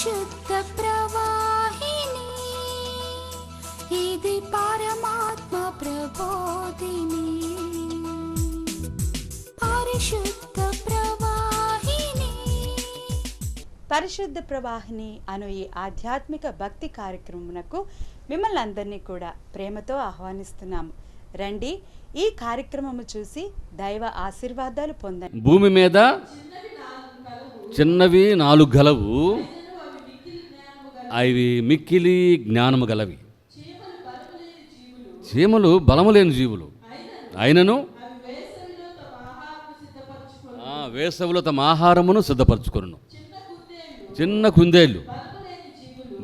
పరిశుద్ధ ప్రవాహిని, ఇది పరమాత్మ ప్రబోధిని. పరిశుద్ధ ప్రవాహిని. పరిశుద్ధ ప్రవాహిని అను ఈ ఆధ్యాత్మిక భక్తి కార్యక్రమమునకు మిమ్మల్ని అందరినీ కూడా ప్రేమతో ఆహ్వానిస్తున్నాము. రండి, ఈ కార్యక్రమము చూసి దైవ ఆశీర్వాదాలు పొందండి. భూమి మీద చిన్నవి 4 గలవు, అవి మిక్కిలి జ్ఞానము గలవి. చీమలు బలము లేని జీవులు, అయినను వేసవిలో తమ ఆహారమును సిద్ధపరచుకొనును. చిన్న కుందేళ్ళు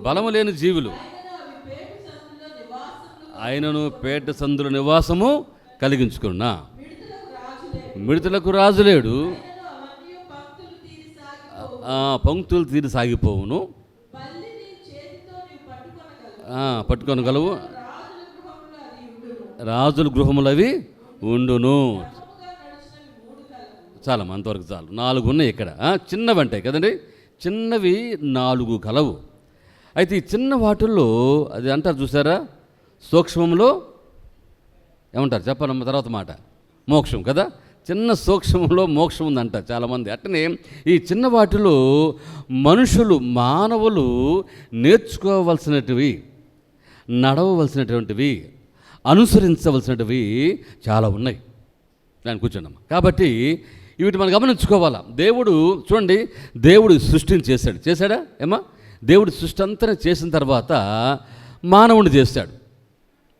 బలము లేని జీవులు, ఆయనను పేట సందుల నివాసము కలిగించుకున్నా. మిడతలకు రాజులేడు, పంక్తులు తీరి సాగిపోవును. పట్టుకొనగలవు, రాజుల గృహములవి ఉండును. చాలా అంతవరకు చాలు. 4 ఉన్నాయి ఇక్కడ. చిన్నవి అంటాయి కదండి, చిన్నవి 4 కలవు. అయితే ఈ చిన్న వాటిల్లో అది అంటారు చూసారా, సూక్ష్మంలో ఏమంటారు చెప్పనమ్మ తర్వాత మాట, మోక్షం కదా. చిన్న సూక్ష్మంలో మోక్షం ఉందంట చాలామంది. అట్టనే ఈ చిన్న వాటిలో మనుషులు, మానవులు నేర్చుకోవలసినటివి, నడవవలసినటువంటివి, అనుసరించవలసినటివి చాలా ఉన్నాయి. దాన్ని కూర్చోండమ్మా. కాబట్టి వీటి మనం గమనించుకోవాలా. దేవుడు చూడండి, దేవుడు సృష్టిని చేశాడా ఏమా? దేవుడు సృష్టి అంతా చేసిన తర్వాత మానవుని చేశాడు.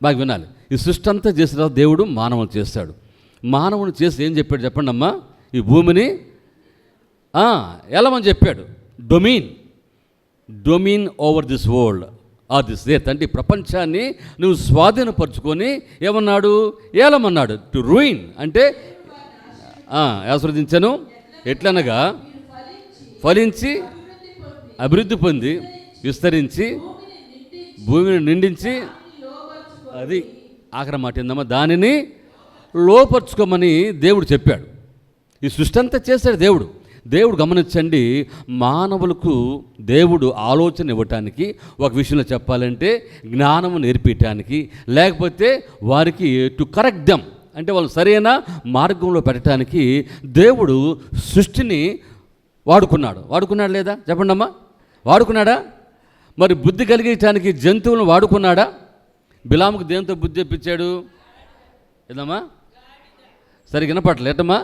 బాగా వినాలి, ఈ సృష్టి అంతా చేసిన తర్వాత దేవుడు మానవుని చేస్తాడు. మానవుని చేసి ఏం చెప్పాడు చెప్పండి అమ్మా? ఈ భూమిని ఎలమని చెప్పాడు. Dominion over this world or this earth. అంటే ఈ ప్రపంచాన్ని నువ్వు స్వాధీనపరుచుకొని ఏమన్నాడు? ఏలమన్నాడు. టు రూయిన్ అంటే ఆస్వాదించను, ఎట్లనగా ఫలించి అభివృద్ధి పొంది విస్తరించి భూమిని నిండించి, అది ఆఖరి మాట ఏందమ్మా, దానిని లోపరుచుకోమని దేవుడు చెప్పాడు. ఈ సృష్టి అంతా చేశాడు దేవుడు. దేవుడు గమనించండి, మానవులకు దేవుడు ఆలోచన ఇవ్వటానికి, ఒక విషయంలో చెప్పాలంటే జ్ఞానము నేర్పించడానికి, లేకపోతే వారికి టు కరెక్ట్ దెమ్ అంటే వాళ్ళు సరైన మార్గంలో పెట్టడానికి దేవుడు సృష్టిని వాడుకున్నాడు లేదా చెప్పండి అమ్మా? వాడుకున్నాడా? మరి బుద్ధి కలిగించడానికి జంతువులను వాడుకున్నాడా? బిలాముకు దేంతో బుద్ధి తెప్పించాడు? ఏదమ్మా సరిగ్గా వినపట్లే ఏటమ్మా?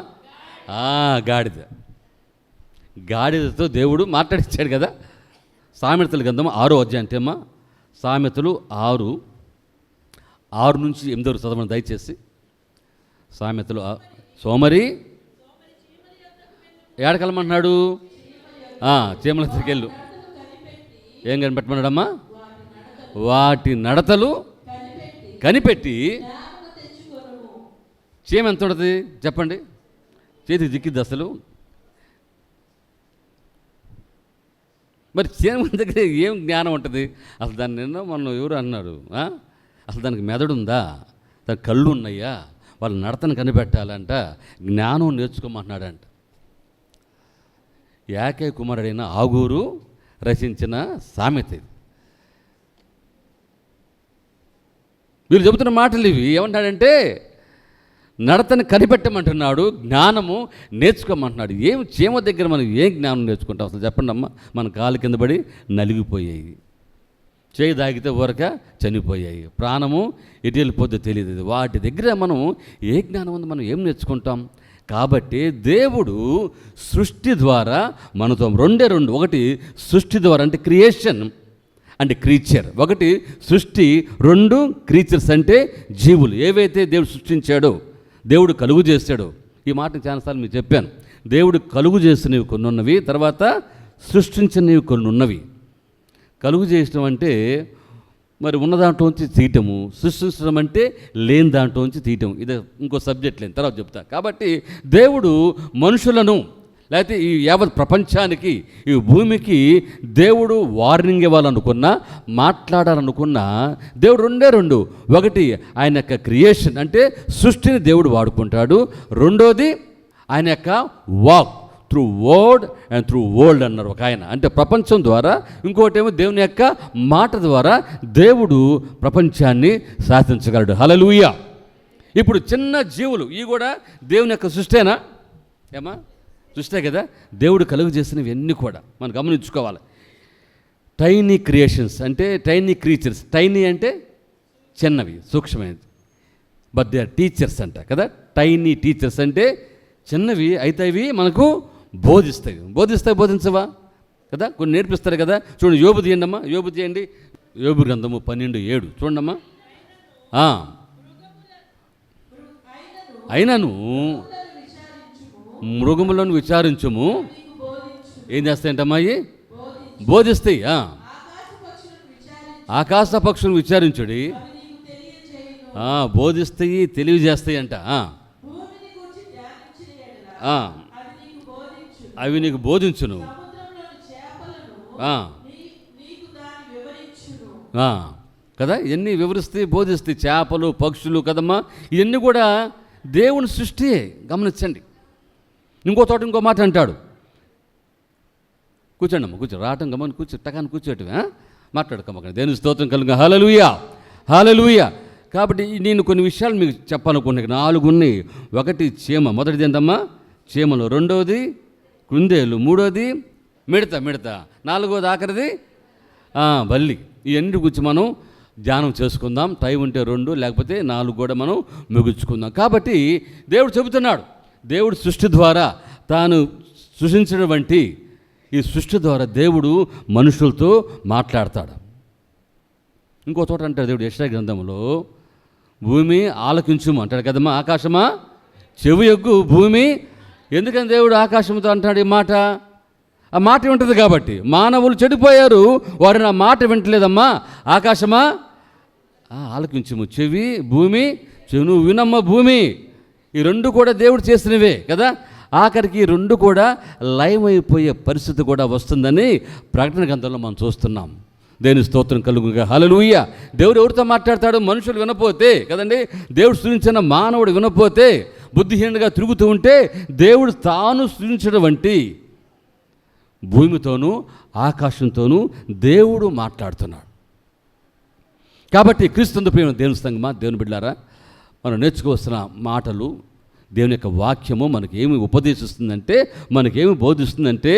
గాడిదతో దేవుడు మాట్లాడించాడు కదా. సామెతల గ్రంథం 6వ అధ్యాయం అంటే అమ్మా, సామెతలు 6 నుంచి 8 వరకు చదవండి దయచేసి. సామెతలు సోమరి ఏడకెళ్ళమంటున్నాడు? చీమల దగ్గరెళ్ళు. ఏం కనిపెట్టమన్నాడమ్మా? వాటి నడతలు కనిపెట్టి. చీమ ఎంత ఉంటుంది చెప్పండి? చేతికి దిక్కిద్ది అసలు. మరి చీమ దగ్గర ఏం జ్ఞానం ఉంటుంది అసలు? దాన్ని నిన్న మొన్న ఎవరు అన్నారు, అసలు దానికి మెదడు ఉందా, దానికి కళ్ళు ఉన్నాయా, వాళ్ళ నడతను కనిపెట్టాలంట, జ్ఞానం నేర్చుకోమంటున్నాడంట. యాకే కుమారుడైన ఆగూరు రచించిన సామెత ఇది. వీళ్ళు చెబుతున్న మాటలు ఇవి. ఏమంటాడంటే నడతని కనిపెట్టమంటున్నాడు, జ్ఞానము నేర్చుకోమంటున్నాడు. ఏం చీమ దగ్గర మనం ఏం జ్ఞానం నేర్చుకుంటాం అసలు చెప్పండి అమ్మ? మన కాలు కింద పడి నలిగిపోయాయి, చేయి దాగితే ఊరక చనిపోయాయి, ప్రాణము ఎటు వెళ్ళిపోద్దో తెలియదు. వాటి దగ్గర మనం ఏ జ్ఞానం ఉంది, మనం ఏం నేర్చుకుంటాం? కాబట్టి దేవుడు సృష్టి ద్వారా మనతో రెండు, ఒకటి సృష్టి ద్వారా అంటే క్రియేషన్ అంటే క్రీచర్, ఒకటి సృష్టి, 2 క్రీచర్స్ అంటే జీవులు. ఏవైతే దేవుడు సృష్టించాడో, దేవుడు కలుగు చేశాడో, ఈ మాటను చాలాసార్లు మీకు చెప్పాను. దేవుడు కలుగు చేసినవి కొన్ని ఉన్నవి, తర్వాత సృష్టించినవి కొన్ని ఉన్నవి. కలుగు చేయడం అంటే మరి ఉన్న దాంట్లోంచి తీయటము, సృష్టించడం అంటే లేని దాంట్లోంచి తీయటం. ఇది ఇంకో సబ్జెక్ట్ లేని తర్వాత చెప్తా. కాబట్టి దేవుడు మనుషులను, లేకపోతే ఈ యావత్ ప్రపంచానికి, ఈ భూమికి దేవుడు వార్నింగ్ ఇవ్వాలనుకున్నా, మాట్లాడాలనుకున్నా దేవుడు 2. ఒకటి ఆయన యొక్క క్రియేషన్ అంటే సృష్టిని దేవుడు వాడుకుంటాడు, 2ది ఆయన యొక్క walk through word and through world అన్నారు ఒక ఆయన. అంటే ప్రపంచం ద్వారా, ఇంకోటేమో దేవుని యొక్క మాట ద్వారా దేవుడు ప్రపంచాన్ని శాసించగలడు. హల్లెలూయా. ఇప్పుడు చిన్న జీవులు ఇవి కూడా దేవుని యొక్క సృష్టేనా? ఏమా సృష్టే కదా. దేవుడు కలుగు చేసినవి అన్నీ కూడా మనం గమనించుకోవాలి. టైనీ క్రియేషన్స్ అంటే టైనీ క్రీచర్స్. టైనీ అంటే చిన్నవి, సూక్ష్మమైనది. బట్ దే ఆర్ టీచర్స్ అంట కదా. టైనీ టీచర్స్ అంటే చిన్నవి అయితే అవి మనకు బోధిస్తాయి. బోధించవా కదా, కొన్ని నేర్పిస్తారు కదా. చూడండి, యోబు తీయండి అమ్మా, యోబు తీయండి. యోబు గ్రంథము 12:7 చూడండమ్మా. అయినను మృగములను విచారించుము, ఏం చేస్తాయంటమ్మా? అవి బోధిస్తాయి. ఆకాశ పక్షులను విచారించుడి, బోధిస్తాయి, తెలియజేస్తాయి అంట. అవి నీకు బోధించును కదా. ఇవన్నీ వివరిస్తాయి, బోధిస్తాయి. చేపలు, పక్షులు కదమ్మా, ఇవన్నీ కూడా దేవుని సృష్టియే. గమనించండి. ఇంకో చోట ఇంకో మాట అంటాడు. కూర్చోండి అమ్మ, కూర్చో. రావటం గమని కూర్చో, టకాన్ని కూర్చోటమే, మాట్లాడుకోమక్క. దేవుని స్తోత్రం కలుగు. హల్లెలూయా, హల్లెలూయా. కాబట్టి నేను కొన్ని విషయాలు మీకు చెప్పాలనుకున్నాను. 4 ఉన్నాయి. ఒకటి చీమ, మొదటిది ఏంటమ్మా? చీమలు. రెండవది కుందేలు. మూడవది మిడత. నాలుగవది ఆఖరిది బల్లి. ఇవన్నీ గురించి మనం ధ్యానం చేసుకుందాం. టైం ఉంటే 2 లేకపోతే 4 కూడా మనం ముగించుకుందాం. కాబట్టి దేవుడు చెబుతున్నాడు, దేవుడు సృష్టి ద్వారా తాను సృష్టించినటువంటి ఈ సృష్టి ద్వారా దేవుడు మనుషులతో మాట్లాడతాడు. ఇంకో చోట అంటాడు దేవుడు యెషయా గ్రంథంలో, భూమి ఆలకించుము అంటాడు కదమ్మా. ఆకాశమా చెవి యొగ్గు భూమి. ఎందుకని దేవుడు ఆకాశంతో అంటాడు ఈ మాట? ఆ మాట వింటది కాబట్టి. మానవులు చెడిపోయారు, వారు నా మాట వింటలేదమ్మా. ఆకాశమా ఆలకించుము, చెవి భూమి చెవి, నువ్వు వినమ్మ భూమి. ఈ 2 కూడా దేవుడు చేసినవే కదా. ఆఖరికి ఈ 2 కూడా లయమైపోయే పరిస్థితి కూడా వస్తుందని ప్రకటన గ్రంథంలో మనం చూస్తున్నాం. దేవుని స్తోత్రం కలుగుగా. హల్లెలూయా. దేవుడు ఎవరితో మాట్లాడతాడు? మనుషులు వినపోతే కదండి. దేవుడు సృష్టించిన మానవుడు వినపోతే, బుద్ధిహీనుడిగా తిరుగుతూ ఉంటే, దేవుడు తాను సృష్టించినటువంటి భూమితోనూ ఆకాశంతోనూ దేవుడు మాట్లాడుతున్నాడు. కాబట్టి క్రీస్తు ప్రేమ దేవుని సంగమా, దేవుని బిడ్డలారా, మనం నేర్చుకోవాల్సిన మాటలు, దేవుని యొక్క వాక్యము మనకి ఏమి ఉపదేశిస్తుందంటే, మనకేమి బోధిస్తుందంటే,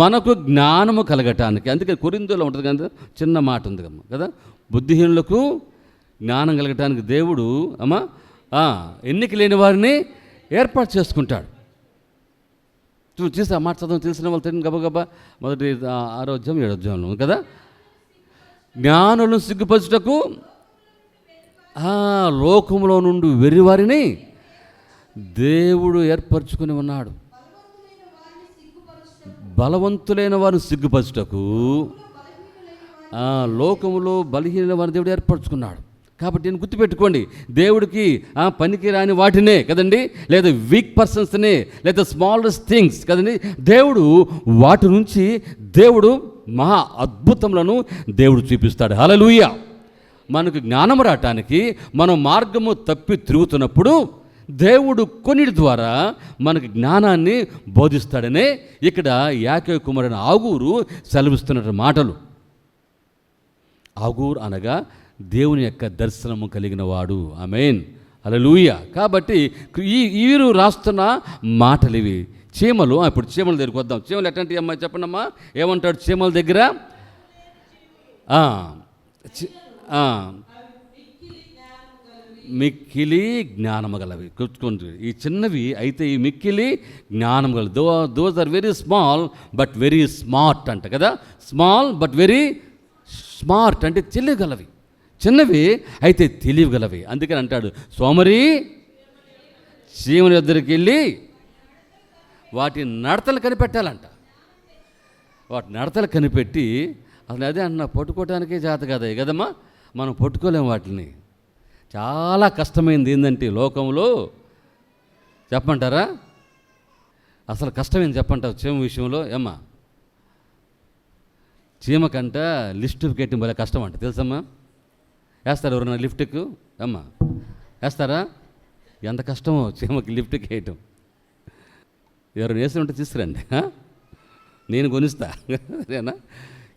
మనకు జ్ఞానము కలగటానికి. అందుకే కొరింథీయులో ఉంటుంది కదా, చిన్న మాట ఉంది కదా, బుద్ధిహీనులకు జ్ఞానం కలగటానికి దేవుడు ఎన్నిక లేని వారిని ఏర్పాటు చేసుకుంటాడు. చూసి ఆ మాట చదవం, తెలిసిన వాళ్ళు తెలియని గబగబా. మొదటి 6వ అధ్యాయం 7వ అధ్యాయంలో కదా, జ్ఞానులను సిగ్గుపరచుటకు లోకంలో నుండి వెర్రివారిని దేవుడు ఏర్పరచుకుని ఉన్నాడు. బలవంతులైన వారిని సిగ్గుపరచుటకు లోకములో బలహీన వారిని దేవుడు ఏర్పరచుకున్నాడు. కాబట్టి నేను గుర్తుపెట్టుకోండి, దేవుడికి పనికి రాని వాటినే కదండి, లేదా వీక్ పర్సన్స్నే, లేదా స్మాలెస్ట్ థింగ్స్ కదండి, దేవుడు వాటి నుంచి దేవుడు మహా అద్భుతములను దేవుడు చూపిస్తాడు. హల్లెలూయా. మనకు జ్ఞానం రావటానికి మనం మార్గము తప్పి తిరుగుతున్నప్పుడు దేవుడు కొన్నిటి ద్వారా మనకు జ్ఞానాన్ని బోధిస్తాడనే ఇక్కడ యాకోబు కుమారుడైన ఆగూరు సెలవిస్తున్న మాటలు. ఆగూరు అనగా దేవుని యొక్క దర్శనము కలిగిన వాడు. ఆమేన్, హల్లెలూయా. కాబట్టి వీరు రాస్తున్న మాటలు ఇవి. చీమలు, ఇప్పుడు చీమల దగ్గరికి వద్దాం. చీమలు ఎట్లాంటి అమ్మాయి చెప్పండి అమ్మా, ఏమంటాడు చీమల దగ్గర? మిక్కిలి జ్ఞానము గలవి. గుర్తుకోండి, ఈ చిన్నవి అయితే ఈ మిక్కిలి జ్ఞానం గలవి. Those are very small but very smart అంట కదా. స్మాల్ బట్ వెరీ స్మార్ట్ అంటే తెలియగలవి. చిన్నవి అయితే తెలియగలవి. అందుకని అంటాడు, సోమరి చీమల దగ్గరికి వెళ్ళి వాటి నడతలు కనిపెట్టాలంట. వాటి నడతలు కనిపెట్టి, అసలు అదే అన్న పట్టుకోవటానికే చేత కదా కదమ్మా, మనం పట్టుకోలేము వాటిని. చాలా కష్టమైంది ఏంటంటే లోకంలో చెప్పమంటారా? అసలు కష్టమైంది చెప్పంటావు చీమ విషయంలో. ఏమ్మా, చీమకంట లిఫ్ట్ ఎక్కడం భలే కష్టం అంట, తెలుసమ్మా? వేస్తారు ఎవరన్నా లిఫ్ట్కు? అమ్మా వేస్తారా? ఎంత కష్టమో చీమకి లిఫ్ట్కి వేయటం. ఎవరైనా వేసి ఉంటే తీసుకురండి, నేను కొనిస్తా. సరేనా?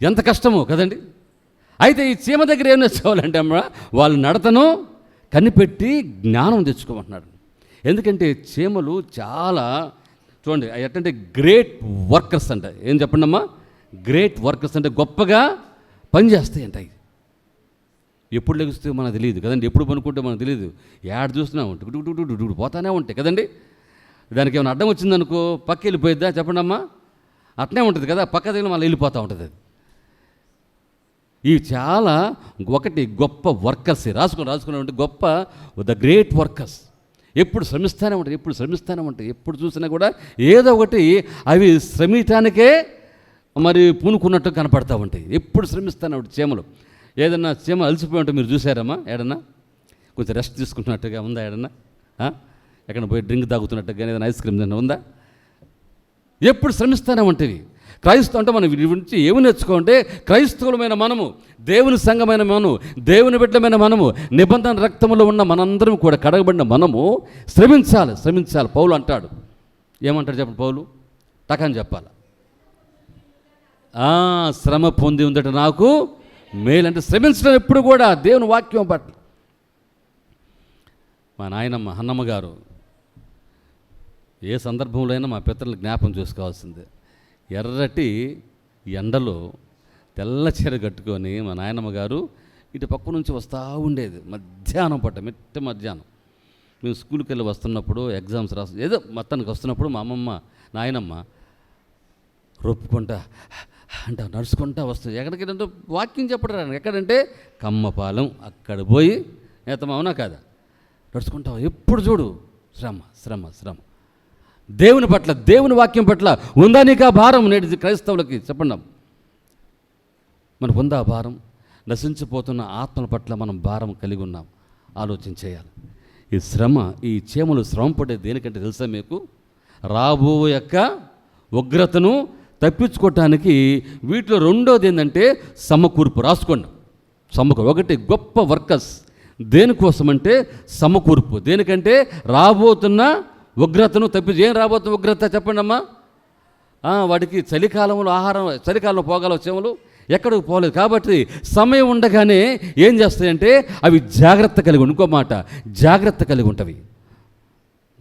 ఎంత కష్టమో కదండి. అయితే ఈ చీమ దగ్గర ఏం నేర్చుకోవాలంటే అమ్మ, వాళ్ళ నడతను కనిపెట్టి జ్ఞానం తెచ్చుకోమంటున్నాడు. ఎందుకంటే చీమలు చాలా చూడండి ఎట్టంటే గ్రేట్ వర్కర్స్ అంట. ఏం చెప్పండి అమ్మా? గ్రేట్ వర్కర్స్ అంటే గొప్పగా పనిచేస్తాయి అంట. ఎప్పుడు లెగుస్తే మనకు తెలియదు కదండి, ఎప్పుడు పనుకుంటే మనకు తెలియదు. యాడ్ చూసినా టుడు పోతానే ఉంటాయి కదండి. దానికి ఏమైనా అడ్డం వచ్చిందనుకో పక్క వెళ్ళిపోయిద్దా చెప్పండి అమ్మా? అట్నే ఉంటుంది కదా, పక్క దగ్గర మళ్ళీ వెళ్ళిపోతూ ఉంటుంది అది. ఇవి చాలా ఒకటి గొప్ప వర్కర్స్, రాసుకుని ఉంటే గొప్ప ద గ్రేట్ వర్కర్స్. ఎప్పుడు శ్రమిస్తూనే ఉంటాయి, ఎప్పుడు చూసినా కూడా ఏదో ఒకటి అవి శ్రమించడానికే మరి పూనుకున్నట్టు కనపడతా ఉంటాయి. ఎప్పుడు శ్రమిస్తూనే ఉంటాయి చీమలు. ఏదన్నా చీమ అలసిపోయి ఉంటే మీరు చూసారమ్మా? ఏడన్నా కొంచెం రెస్ట్ తీసుకుంటున్నట్టుగా ఉందా? ఏడన్నా ఎక్కడ పోయి డ్రింక్ తాగుతున్నట్టుగా ఏదైనా ఐస్ క్రీమ్ తిన్నా ఉందా? ఎప్పుడు శ్రమిస్తూనే ఉంటుంది. క్రైస్తవం అంటే మనం వీరి గురించి ఏమి నేర్చుకోంటే, క్రైస్తవులమైన మనము, దేవుని సంఘమైన మనము, దేవుని బిడ్డమైన మనము, నిబంధన రక్తంలో ఉన్న మనందరం కూడా కడగబడిన మనము శ్రమించాలి. పౌలు అంటాడు. ఏమంటాడు చెప్పండి పౌలు? టకని చెప్పాలి. శ్రమ పొంది ఉందట నాకు మేలంటే శ్రమించడం ఎప్పుడు కూడా దేవుని వాక్యం పట్ల. మా నాయనమ్మ అన్నమ్మ గారు ఏ సందర్భంలో అయినా మా పితరులు జ్ఞాపం చేసుకోవాల్సిందే. ఎర్రటి ఎండలో తెల్ల చీర కట్టుకొని మా నాయనమ్మ గారు ఇటు పక్క నుంచి వస్తూ ఉండేది. మధ్యాహ్నం మిట్ట మధ్యాహ్నం మేము స్కూల్కి వెళ్ళి వస్తున్నప్పుడు, ఎగ్జామ్స్ ఏదో మొత్తానికి వస్తున్నప్పుడు మా అమ్మమ్మ నాయనమ్మ రొప్పుకుంటా అంట నడుచుకుంటా వస్తుంది. ఎక్కడికి వాక్యం చెప్పడం, ఎక్కడంటే కమ్మపాలెం, అక్కడ పోయి నేతమ్మ అవునా కాదా నడుచుకుంటా. ఎప్పుడు చూడు శ్రమ. దేవుని పట్ల, దేవుని వాక్యం పట్ల ఉందా నీకు ఆ భారం? నేటి క్రైస్తవులకి చెప్పండి, మనకు ఉందా భారం? నశించిపోతున్న ఆత్మల పట్ల మనం భారం కలిగి ఉన్నాం. ఆలోచన చేయాలి. ఈ చీమలు శ్రమ పడే దేనికంటే తెలుసా మీకు? రాబో యొక్క ఉగ్రతను తప్పించుకోవటానికి. వీటిలో రెండోది ఏంటంటే సమకూర్పు. రాసుకోండి, సమకూర్పు. ఒకటి గొప్ప వర్కర్స్ దేనికోసమంటే సమకూర్పు. దేనికంటే రాబోతున్న ఉగ్రతను తప్పించి. ఏం రాబోతున్న ఉగ్రత చెప్పండి అమ్మా? వాటికి చలికాలంలో ఆహారం, చలికాలంలో పోగలవు చీమలు, ఎక్కడికి పోలేదు. కాబట్టి సమయం ఉండగానే ఏం చేస్తాయంటే అవి జాగ్రత్త కలిగి, ఇంకో మాట జాగ్రత్త కలిగి ఉంటవి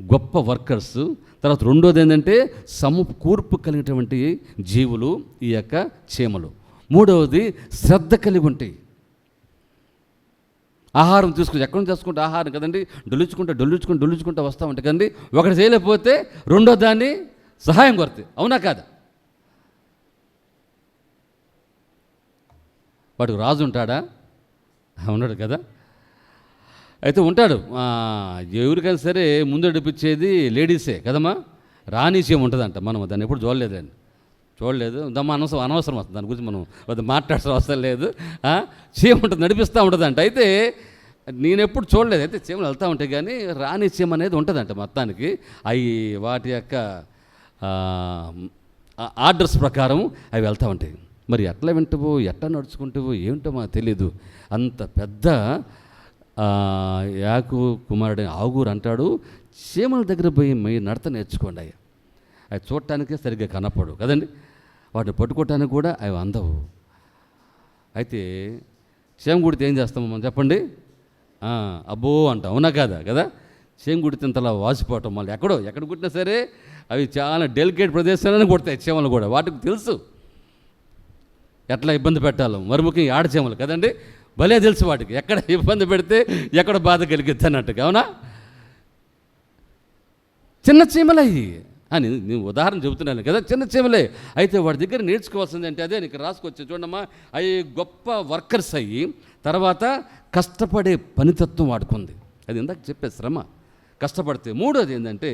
గొప్ప వర్కర్స్. తర్వాత రెండోది ఏంటంటే సమకూర్పు కలిగినటువంటి జీవులు ఈ యొక్క చీమలు. మూడవది శ్రద్ధ కలిగి ఉంటాయి. ఆహారం తీసుకుని ఎక్కడి నుంచి తీసుకుంటే ఆహారం కదండి, డొల్లుచుకుంటూ వస్తూ ఉంటాయి కదండి. ఒకటి చేయలేకపోతే రెండో దాన్ని సహాయం కొరతే, అవునా కాదా? వాడికి రాజు ఉంటాడా? ఉన్నాడు కదా. అయితే ఉంటాడు. ఎవరికైనా సరే ముందు నడిపించేది లేడీసే కదమ్మా. రాణి చీమ ఉంటుందంట. మనం దాన్ని ఎప్పుడు చూడలేదు. దమ్మ అనవసరం వస్తుంది, దాని గురించి మనం మాట్లాడాల్సిన అవసరం లేదు. చీమ ఉంటుంది, నడిపిస్తూ ఉంటుందంట. అయితే నేను ఎప్పుడు చూడలేదు. అయితే చీమలు వెళ్తూ ఉంటాయి, కానీ రాణి చీమ అనేది ఉంటుందంట. మొత్తానికి అవి వాటి యొక్క ఆర్డర్స్ ప్రకారం అవి వెళ్తూ ఉంటాయి. మరి ఎట్లా వింటావో, ఎట్లా నడుచుకుంటావో ఏమిటో మాకు తెలీదు. అంత పెద్ద యాకు కుమారుడు ఆగూరు అంటాడు, చీమల దగ్గర పోయి మీరు నడత నేర్చుకోండి. అవి చూడటానికే సరిగ్గా కనపడు కదండి, వాటిని పట్టుకోవటానికి కూడా అవి అందవు. అయితే చీమ కుడితే ఏం చేస్తాము మనం చెప్పండి? అబ్బో అంటాం, అవునా కాదా కదా. చీమ కుడితే ఇంతలా వాసిపోవటం, మళ్ళీ ఎక్కడ కుట్టినా సరే అవి చాలా డెలికేట్ ప్రదేశాలను కొడతాయి చీమలు కూడా. వాటికి తెలుసు ఎట్లా ఇబ్బంది పెట్టాలో. మరి ముఖ్యంగా ఆడచీమలు కదండి, భలే తెలుసు వాటికి ఎక్కడ ఇబ్బంది పెడితే ఎక్కడ బాధ కలిగిద్ది అన్నట్టుగా, అవునా? చిన్న చీమలయ్యి అని నేను ఉదాహరణ చెబుతున్నాను కదా, చిన్న చీమలే. అయితే వాడి దగ్గర నేర్చుకోవాల్సింది అంటే అదే నీకు రాసుకొచ్చి చూడమ్మా. అవి గొప్ప వర్కర్స్ అయ్యి తర్వాత కష్టపడే పనితత్వం వాడుకుంది. అది ఇందాక చెప్పే శ్రమ, కష్టపడితే. మూడోది ఏంటంటే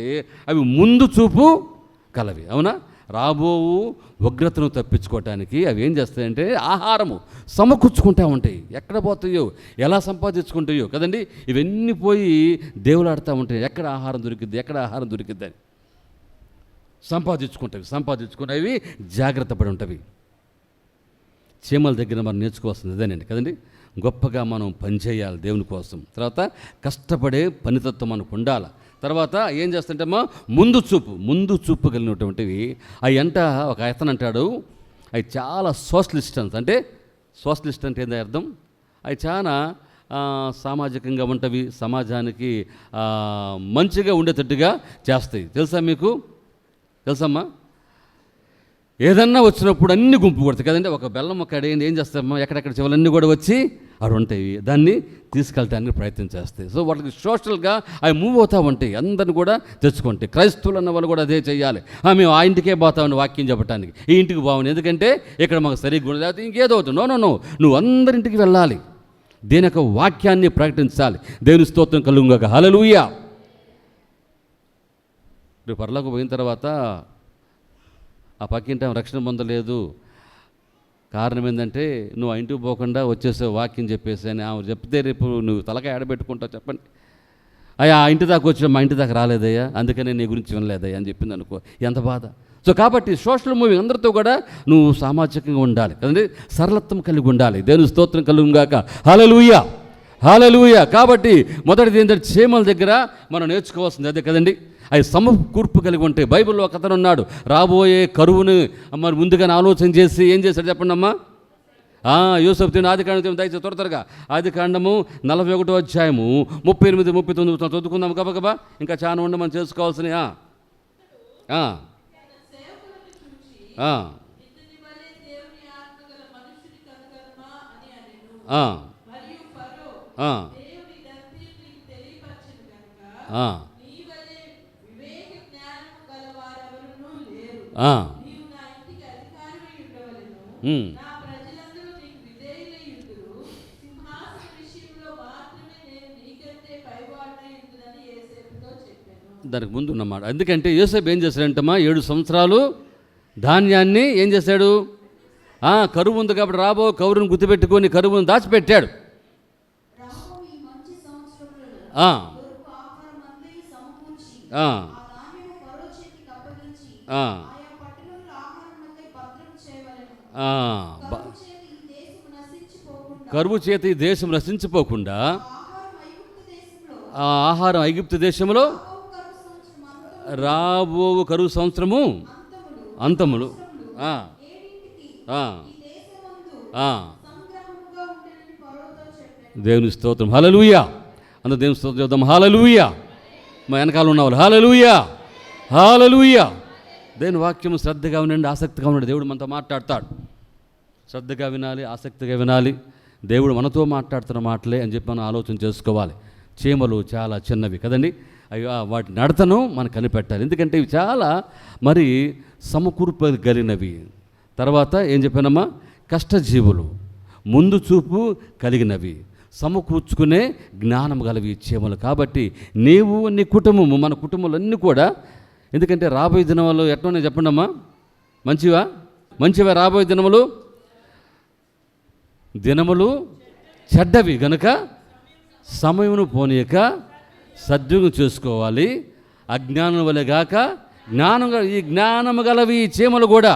అవి ముందు చూపు కలవి, అవునా? రాబోవు ఉగ్రతను తప్పించుకోవటానికి అవి ఏం చేస్తాయంటే ఆహారము సమకూర్చుకుంటూ ఉంటాయి. ఎక్కడ పోతాయో, ఎలా సంపాదించుకుంటాయో కదండి. ఇవన్నీ పోయి దేవులాడుతూ ఉంటాయి. ఎక్కడ ఆహారం దొరికిద్ది అని సంపాదించుకునేవి జాగ్రత్త పడి ఉంటవి. చీమల దగ్గర మనం నేర్చుకోవాల్సింది ఇదేనండి కదండి. గొప్పగా మనం పనిచేయాలి దేవుని కోసం. తర్వాత కష్టపడే పనితత్వం మనకు ఉండాలి. తర్వాత ఏం చేస్తుంటేమో ముందు చూపు కలిగినటువంటివి అవి అంట ఒక అతను అంటాడు, అవి చాలా సోషలిస్ట్ అంటే సోషలిస్ట్ అంటే ఏంది అర్థం, అవి చాలా సామాజికంగా ఉంటవి, సమాజానికి మంచిగా ఉండేటట్టుగా చేస్తాయి. తెలుసా మీకు? తెలుసమ్మా? ఏదన్నా వచ్చినప్పుడు అన్ని గుంపు కొడతాయి కదండి. ఒక బెల్లం ఒక అడిగింది ఏం చేస్తామో ఎక్కడెక్కడ చివలన్నీ కూడా వచ్చి అవి ఉంటాయి, దాన్ని తీసుకెళ్ళడానికి ప్రయత్నం చేస్తాయి. సో వాళ్ళకి సోషల్గా అవి మూవ్ అవుతూ ఉంటాయి, అందరిని కూడా తెచ్చుకుంటాయి. క్రైస్తవులు అన్న వాళ్ళు కూడా అదే చేయాలి. మేము ఆ ఇంటికే పోతామని వాక్యం చెప్పడానికి, ఈ ఇంటికి బాగుంది ఎందుకంటే ఇక్కడ మాకు సరిగ్గా ఉండదు, లేకపోతే ఇంకేదో అవుతుంది. నో నువ్వు అందరింటికి వెళ్ళాలి, దేని యొక్క వాక్యాన్ని ప్రకటించాలి. దేవుని స్తోత్రం కలుగుగాక. హల్లెలూయా. రేపు పరలోకి పోయిన తర్వాత ఆ పక్కింటి రక్షణ పొందలేదు, కారణం ఏంటంటే నువ్వు ఆ ఇంటికి పోకుండా వచ్చేసే వాక్యం చెప్పేసి అని ఆమె చెప్తే రేపు నువ్వు తలకాయ ఆడబెట్టుకుంటావు. చెప్పండి, అయ్యా ఆ ఇంటి దాకా వచ్చి మా ఇంటి దాకా రాలేదయ్యా, అందుకనే నీ గురించి వినలేదయ్యా అని చెప్పింది అనుకో, ఎంత బాధ. సో కాబట్టి సోషల్ మూవింగ్ అందరితో కూడా నువ్వు సామాజికంగా ఉండాలి కదండి, సరళత్వం కలిగి ఉండాలి. దేవుని స్తోత్రం కలుగుగాక. హల్లెలూయా, హల్లెలూయా. కాబట్టి మొదటిది ఏంటంటే చీమల దగ్గర మనం నేర్చుకోవాల్సింది అదే కదండి, అవి సమకూర్పు కలిగి ఉంటాయి. బైబిల్లో ఒక అతను ఉన్నాడు, రాబోయే కరువును మరి ముందుగానే ఆలోచన చేసి ఏం చేశాడు చెప్పండి అమ్మా. యూసఫ్ తిని ఆదికాండం దయచేసి త్వరగా ఆదికాండము 41వ అధ్యాయము 38, 39 చదువుకుందాం గబగబా. ఇంకా చాలా ఉండి మనం చేసుకోవాల్సిన దానికి ముందు ఉన్నమాట. ఎందుకంటే యోసేపు ఏం చేశాడంటమ్మా, 7 సంవత్సరాలు ధాన్యాన్ని ఏం చేశాడు, కరువు ఉంది కాబట్టి రాబో కరువును గుర్తుపెట్టుకొని కరువును దాచిపెట్టాడు. కరువు చేత ఈ దేశం నశించిపోకుండా ఆహారం ఐగుప్తు దేశంలో రాబో కరువు సంవత్సరము అంతములు దేవుని స్తోత్రం. హల్లెలూయా. అందరూ దేవుని స్తోత్రం చేద్దాం. హల్లెలూయా. మా వెనకాల ఉన్నవాళ్ళు హల్లెలూయా, హల్లెలూయా. దేవుని వాక్యం శ్రద్ధగా ఉండండి, ఆసక్తిగా ఉండండి. దేవుడు మనతో మాట్లాడతాడు, శ్రద్ధగా వినాలి, ఆసక్తిగా వినాలి. దేవుడు మనతో మాట్లాడుతున్న మాటలే అని చెప్పి మనం ఆలోచన చేసుకోవాలి. చీమలు చాలా చిన్నవి కదండి, అవి వాటి నడతను మనం కనిపెట్టాలి. ఎందుకంటే ఇవి చాలా మరి సమకూర్పు కలిగినవి. తర్వాత ఏం చెప్పానమ్మా, కష్టజీవులు, ముందు చూపు కలిగినవి, సమకూర్చుకునే జ్ఞానం గలవి చీమలు. కాబట్టి నీవు నీ కుటుంబము, మన కుటుంబాలన్నీ కూడా, ఎందుకంటే రాబోయే దినములు ఎట్లా చెప్పండి అమ్మా, మంచివా రాబోయే దినములు చెడ్డవి గనుక సమయమును పోనీయక సద్వినియోగం చేసుకోవాలి. అజ్ఞానం వలె గాక జ్ఞానం, ఈ జ్ఞానము గలవి చీమలు కూడా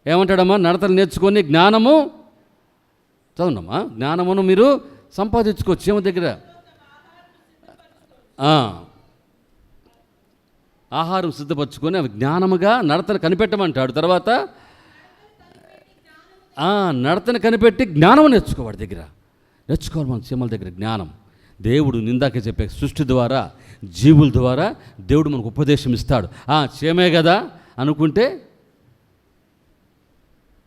ఏమంటాడమ్మా, నడతలు నేర్చుకొని జ్ఞానము చదవమ్మా, జ్ఞానమును మీరు సంపాదించుకో చీమ దగ్గర. ఆహారం సిద్ధపరచుకొని అవి జ్ఞానముగా నడతను కనిపెట్టమంటాడు. తర్వాత నడతను కనిపెట్టి జ్ఞానం నేర్చుకో, వాడి దగ్గర నేర్చుకోవాలి మన చీమల దగ్గర జ్ఞానం. దేవుడు నిందాకే చెప్పే సృష్టి ద్వారా, జీవుల ద్వారా దేవుడు మనకు ఉపదేశం ఇస్తాడు. చీమే కదా అనుకుంటే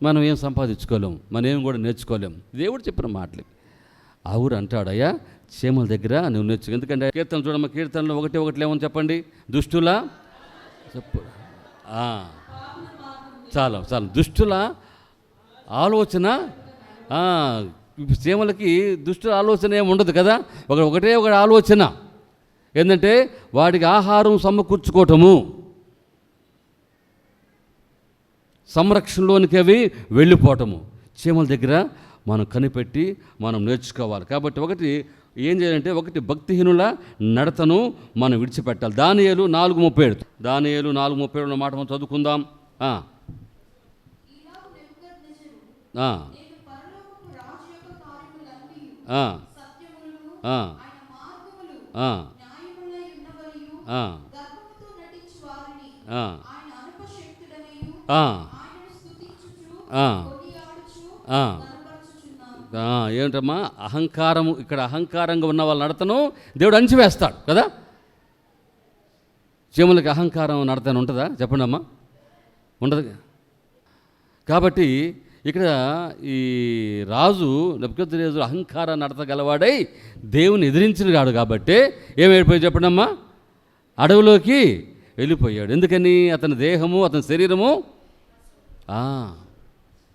మనం ఏం సంపాదించుకోలేము, మనం ఏం కూడా నేర్చుకోలేము. దేవుడు చెప్పిన మాటలు. ఊరు అంటాడు, అయ్యా చీమల దగ్గర నువ్వు నేర్చుకో. ఎందుకంటే కీర్తనలు చూడమ్మా, కీర్తనలో 1:1 ఏమని చెప్పండి, దుష్టుల చెప్పు చాలా దుష్టుల ఆలోచన. చీమలకి దుష్టుల ఆలోచన ఏమి ఉండదు కదా, ఒకటే ఆలోచన ఏంటంటే వాడికి ఆహారం సమకూర్చుకోవటము, సంరక్షణలోనికి అవి వెళ్ళిపోవటము. చీమల దగ్గర మనం కనిపెట్టి మనం నేర్చుకోవాలి. కాబట్టి ఒకటి ఏం చేయాలంటే, ఒకటి భక్తిహీనుల నడతను మనం విడిచిపెట్టాలి. దానియేలు 4:37, దానియేలు 4:37 ఉన్న మాట మనం చదువుకుందాం. ఆ, గర్వముతో నటించు వారిని ఆ, ఆయన అనుపశక్తుడనియు ఆ, ఆయనను స్తుతించుచు ఆ, కొనియాడుచు ఆ. కనపరచుచున్నాను. ఏమిటమ్మా అహంకారము, ఇక్కడ అహంకారంగా ఉన్న వాళ్ళ నడతను దేవుడు అణిచివేస్తాడు కదా. చీమలకి అహంకారం నడతను ఉంటుందా చెప్పండి అమ్మా, ఉండదు. కాబట్టి ఇక్కడ ఈ రాజు నెబుకద్నెజరు అహంకార నడత గలవాడై దేవుని ఎదిరించినాడు కాబట్టి ఏమైపోయి చెప్పండి అమ్మా, అడవిలోకి వెళ్ళిపోయాడు. ఎందుకని? అతని దేహము, అతని శరీరము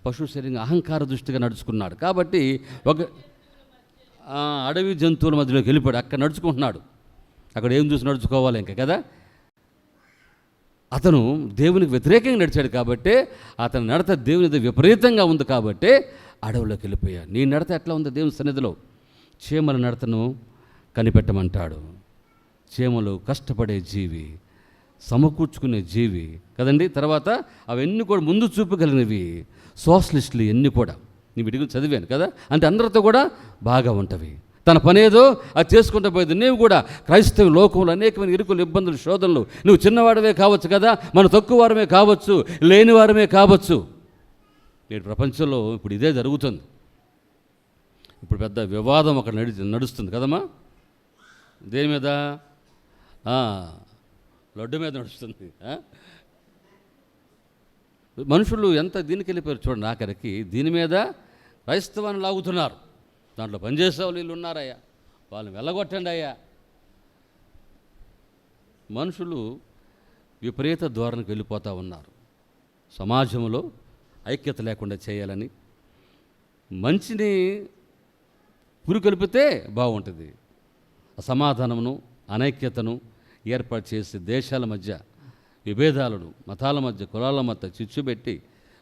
పశు శరీరంగా అహంకార దృష్టిగా నడుచుకున్నాడు కాబట్టి ఒక అడవి జంతువుల మధ్యలోకి వెళ్ళిపోయాడు. అక్కడ నడుచుకుంటున్నాడు. అక్కడ ఏం చూసి నడుచుకోవాలి ఇంకా కదా. అతను దేవునికి వ్యతిరేకంగా నడిచాడు కాబట్టి అతని నడత దేవుని విపరీతంగా ఉంది కాబట్టి అడవిలోకి వెళ్ళిపోయాడు. నీ నడత ఎట్లా ఉంది దేవుని సన్నిధిలో? చీమల నడతను కనిపెట్టమంటాడు. చీమలు కష్టపడే జీవి, సమకూర్చుకునే జీవి కదండి. తర్వాత అవన్నీ కూడా ముందు చూపగలిగినవి. సోషలిస్టులు ఎన్ని కూడా నీ విడిగా చదివాను కదా, అంటే అందరితో కూడా బాగా ఉంటవి. తన పనేదో అది చేసుకుంటూ పోయేది. నీవు కూడా క్రైస్తవ లోకంలో అనేకమైన ఇరుకులు, ఇబ్బందులు, శోధనలు, నువ్వు చిన్నవాడమే కావచ్చు కదా, మన తక్కువ వారమే కావచ్చు, లేని వారమే కావచ్చు. నేడు ప్రపంచంలో ఇప్పుడు ఇదే జరుగుతుంది. ఇప్పుడు పెద్ద వివాదం అక్కడ నడుస్తుంది కదమ్మా. దేని మీద? లడ్డు మీద నడుస్తుంది. మనుషులు ఎంత దీనికి వెళ్ళిపోయారు చూడండి. ఆఖరికి దీని మీద క్రైస్తవాన్ని లాగుతున్నారు. దాంట్లో పనిచేసే వాళ్ళు వీళ్ళు ఉన్నారయ్యా, వాళ్ళని వెళ్ళగొట్టండి అయ్యా. మనుషులు విపరీత ధోరణికి వెళ్ళిపోతూ ఉన్నారు. సమాజంలో ఐక్యత లేకుండా చేయాలని, మంచిని పురికొల్పితే బాగుంటుంది. అసమాధానమును, అనైక్యతను ఏర్పాటు చేసి దేశాల మధ్య విభేదాలను, మతాల మధ్య, కులాల మధ్య చిచ్చుపెట్టి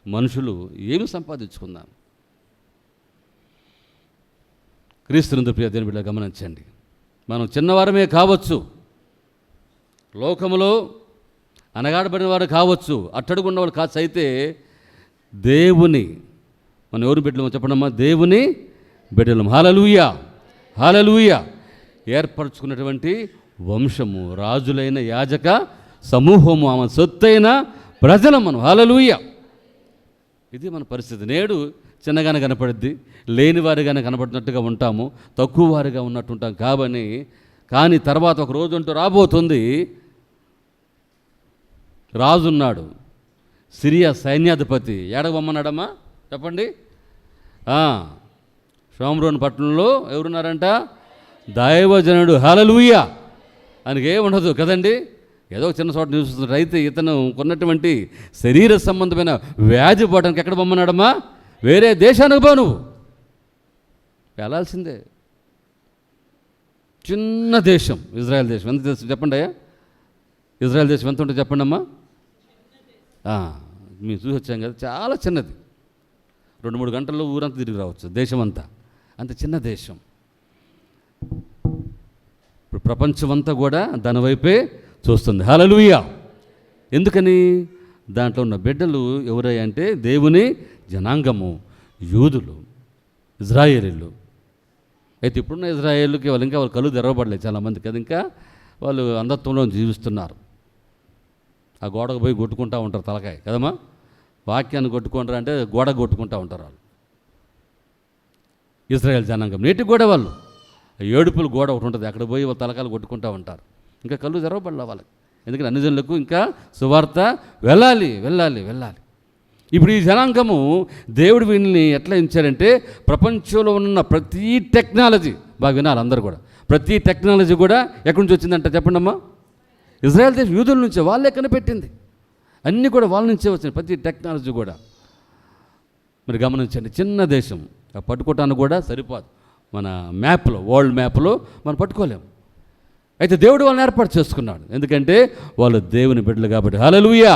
మనుషులు ఏమి సంపాదించుకున్నారు? క్రీస్తునందు ప్రియ దేవుని బిడ్డ గమనించండి. మనం చిన్నవారమే కావచ్చు, లోకములో అనగాడబడిన వారు కావచ్చు, అట్టడుగున్న వాళ్ళు కావచ్చు. అయితే దేవుని, మనం ఎవరు బిడ్డలమో చెప్పడమ్మా, దేవుని బిడ్డలం. హల్లెలూయా, హల్లెలూయా. ఏర్పరచుకున్నటువంటి వంశము, రాజులైన యాజక సమూహము, ఆమె సొత్తైన ప్రజలం మనం. హల్లెలూయా. ఇది మన పరిస్థితి. నేడు చిన్నగానే కనపడుద్ది, లేనివారిగానే కనపడినట్టుగా ఉంటాము, తక్కువ వారిగా ఉన్నట్టు ఉంటాం కానీ తర్వాత ఒక రోజు అంటూ రాబోతుంది. రాజున్నాడు, సిరియా సైన్యాధిపతి. ఏడవమ్మన్నాడమ్మా చెప్పండి. షోమ్రోన్ పట్టణంలో ఎవరున్నారంట? దైవజనుడు. హల్లెలూయా. ఆయనకి ఏముండదు కదండి, ఏదో చిన్న చోట నివసిస్తున్నాడు. అయితే ఇతను కొన్నటువంటి శరీర సంబంధమైన వ్యాధి పోవడానికి ఎక్కడ పొమ్మన్నాడమ్మా? వేరే దేశానికి పో, నువ్వు వెళ్ళాల్సిందే. చిన్న దేశం ఇజ్రాయెల్ దేశం. ఎంత దేశం చెప్పండి అయ్యా? ఇజ్రాయెల్ దేశం ఎంత ఉంటుంది చెప్పండి అమ్మా. మేము చూసి వచ్చాం కదా, చాలా చిన్నది. 2-3 గంటల్లో ఊరంతా తిరిగి రావచ్చు, దేశం అంతా. అంత చిన్న దేశం. ఇప్పుడు ప్రపంచం అంతా కూడా దాని వైపే చూస్తుంది. హల్లెలూయా. ఎందుకని? దాంట్లో ఉన్న బిడ్డలు ఎవరయ్యా అంటే దేవుని జనాంగము, యూదులు, ఇజ్రాయేలీలు. అయితే ఇప్పుడున్న ఇజ్రాయేలుకి వాళ్ళు ఇంకా కళ్ళు తెరవబడలేదు చాలామంది కదా, ఇంకా వాళ్ళు అంధత్వంలో జీవిస్తున్నారు. ఆ గోడకు పోయి కొట్టుకుంటూ ఉంటారు తలకాయ కదమ్మా. వాక్యాన్ని కొట్టుకుంటారు అంటే గోడ కొట్టుకుంటూ ఉంటారు వాళ్ళు. ఇజ్రాయేల్ జనాంగం నేటికి కూడా వాళ్ళు ఏడుపులు గోడ ఒకటి ఉంటుంది, అక్కడ పోయి వాళ్ళ తలకాయలు కొట్టుకుంటూ ఉంటారు. ఇంకా కళ్ళు తెరవబడలే వాళ్ళకి. ఎందుకంటే అన్ని జనులకు ఇంకా సువార్త వెళ్ళాలి. ఇప్పుడు ఈ జనాంగము దేవుడు వీళ్ళని ఎట్లా ఇచ్చారంటే, ప్రపంచంలో ఉన్న ప్రతి టెక్నాలజీ, బాగా వినాలి అందరూ కూడా, ప్రతి టెక్నాలజీ కూడా ఎక్కడి నుంచి వచ్చిందంట చెప్పండి అమ్మా? ఇజ్రాయెల్ దేశం యూదుల నుంచే, వాళ్ళే కనిపెట్టింది. అన్నీ కూడా వాళ్ళ నుంచే వచ్చింది, ప్రతి టెక్నాలజీ కూడా. మీరు గమనించండి, చిన్న దేశం పట్టుకోవటానికి కూడా సరిపోదు. మన మ్యాప్లో, వరల్డ్ మ్యాప్లో మనం పట్టుకోలేము. అయితే దేవుడు వాళ్ళని ఏర్పాటు చేసుకున్నాడు, ఎందుకంటే వాళ్ళు దేవుని బిడ్డలు కాబట్టి. హల్లెలూయా,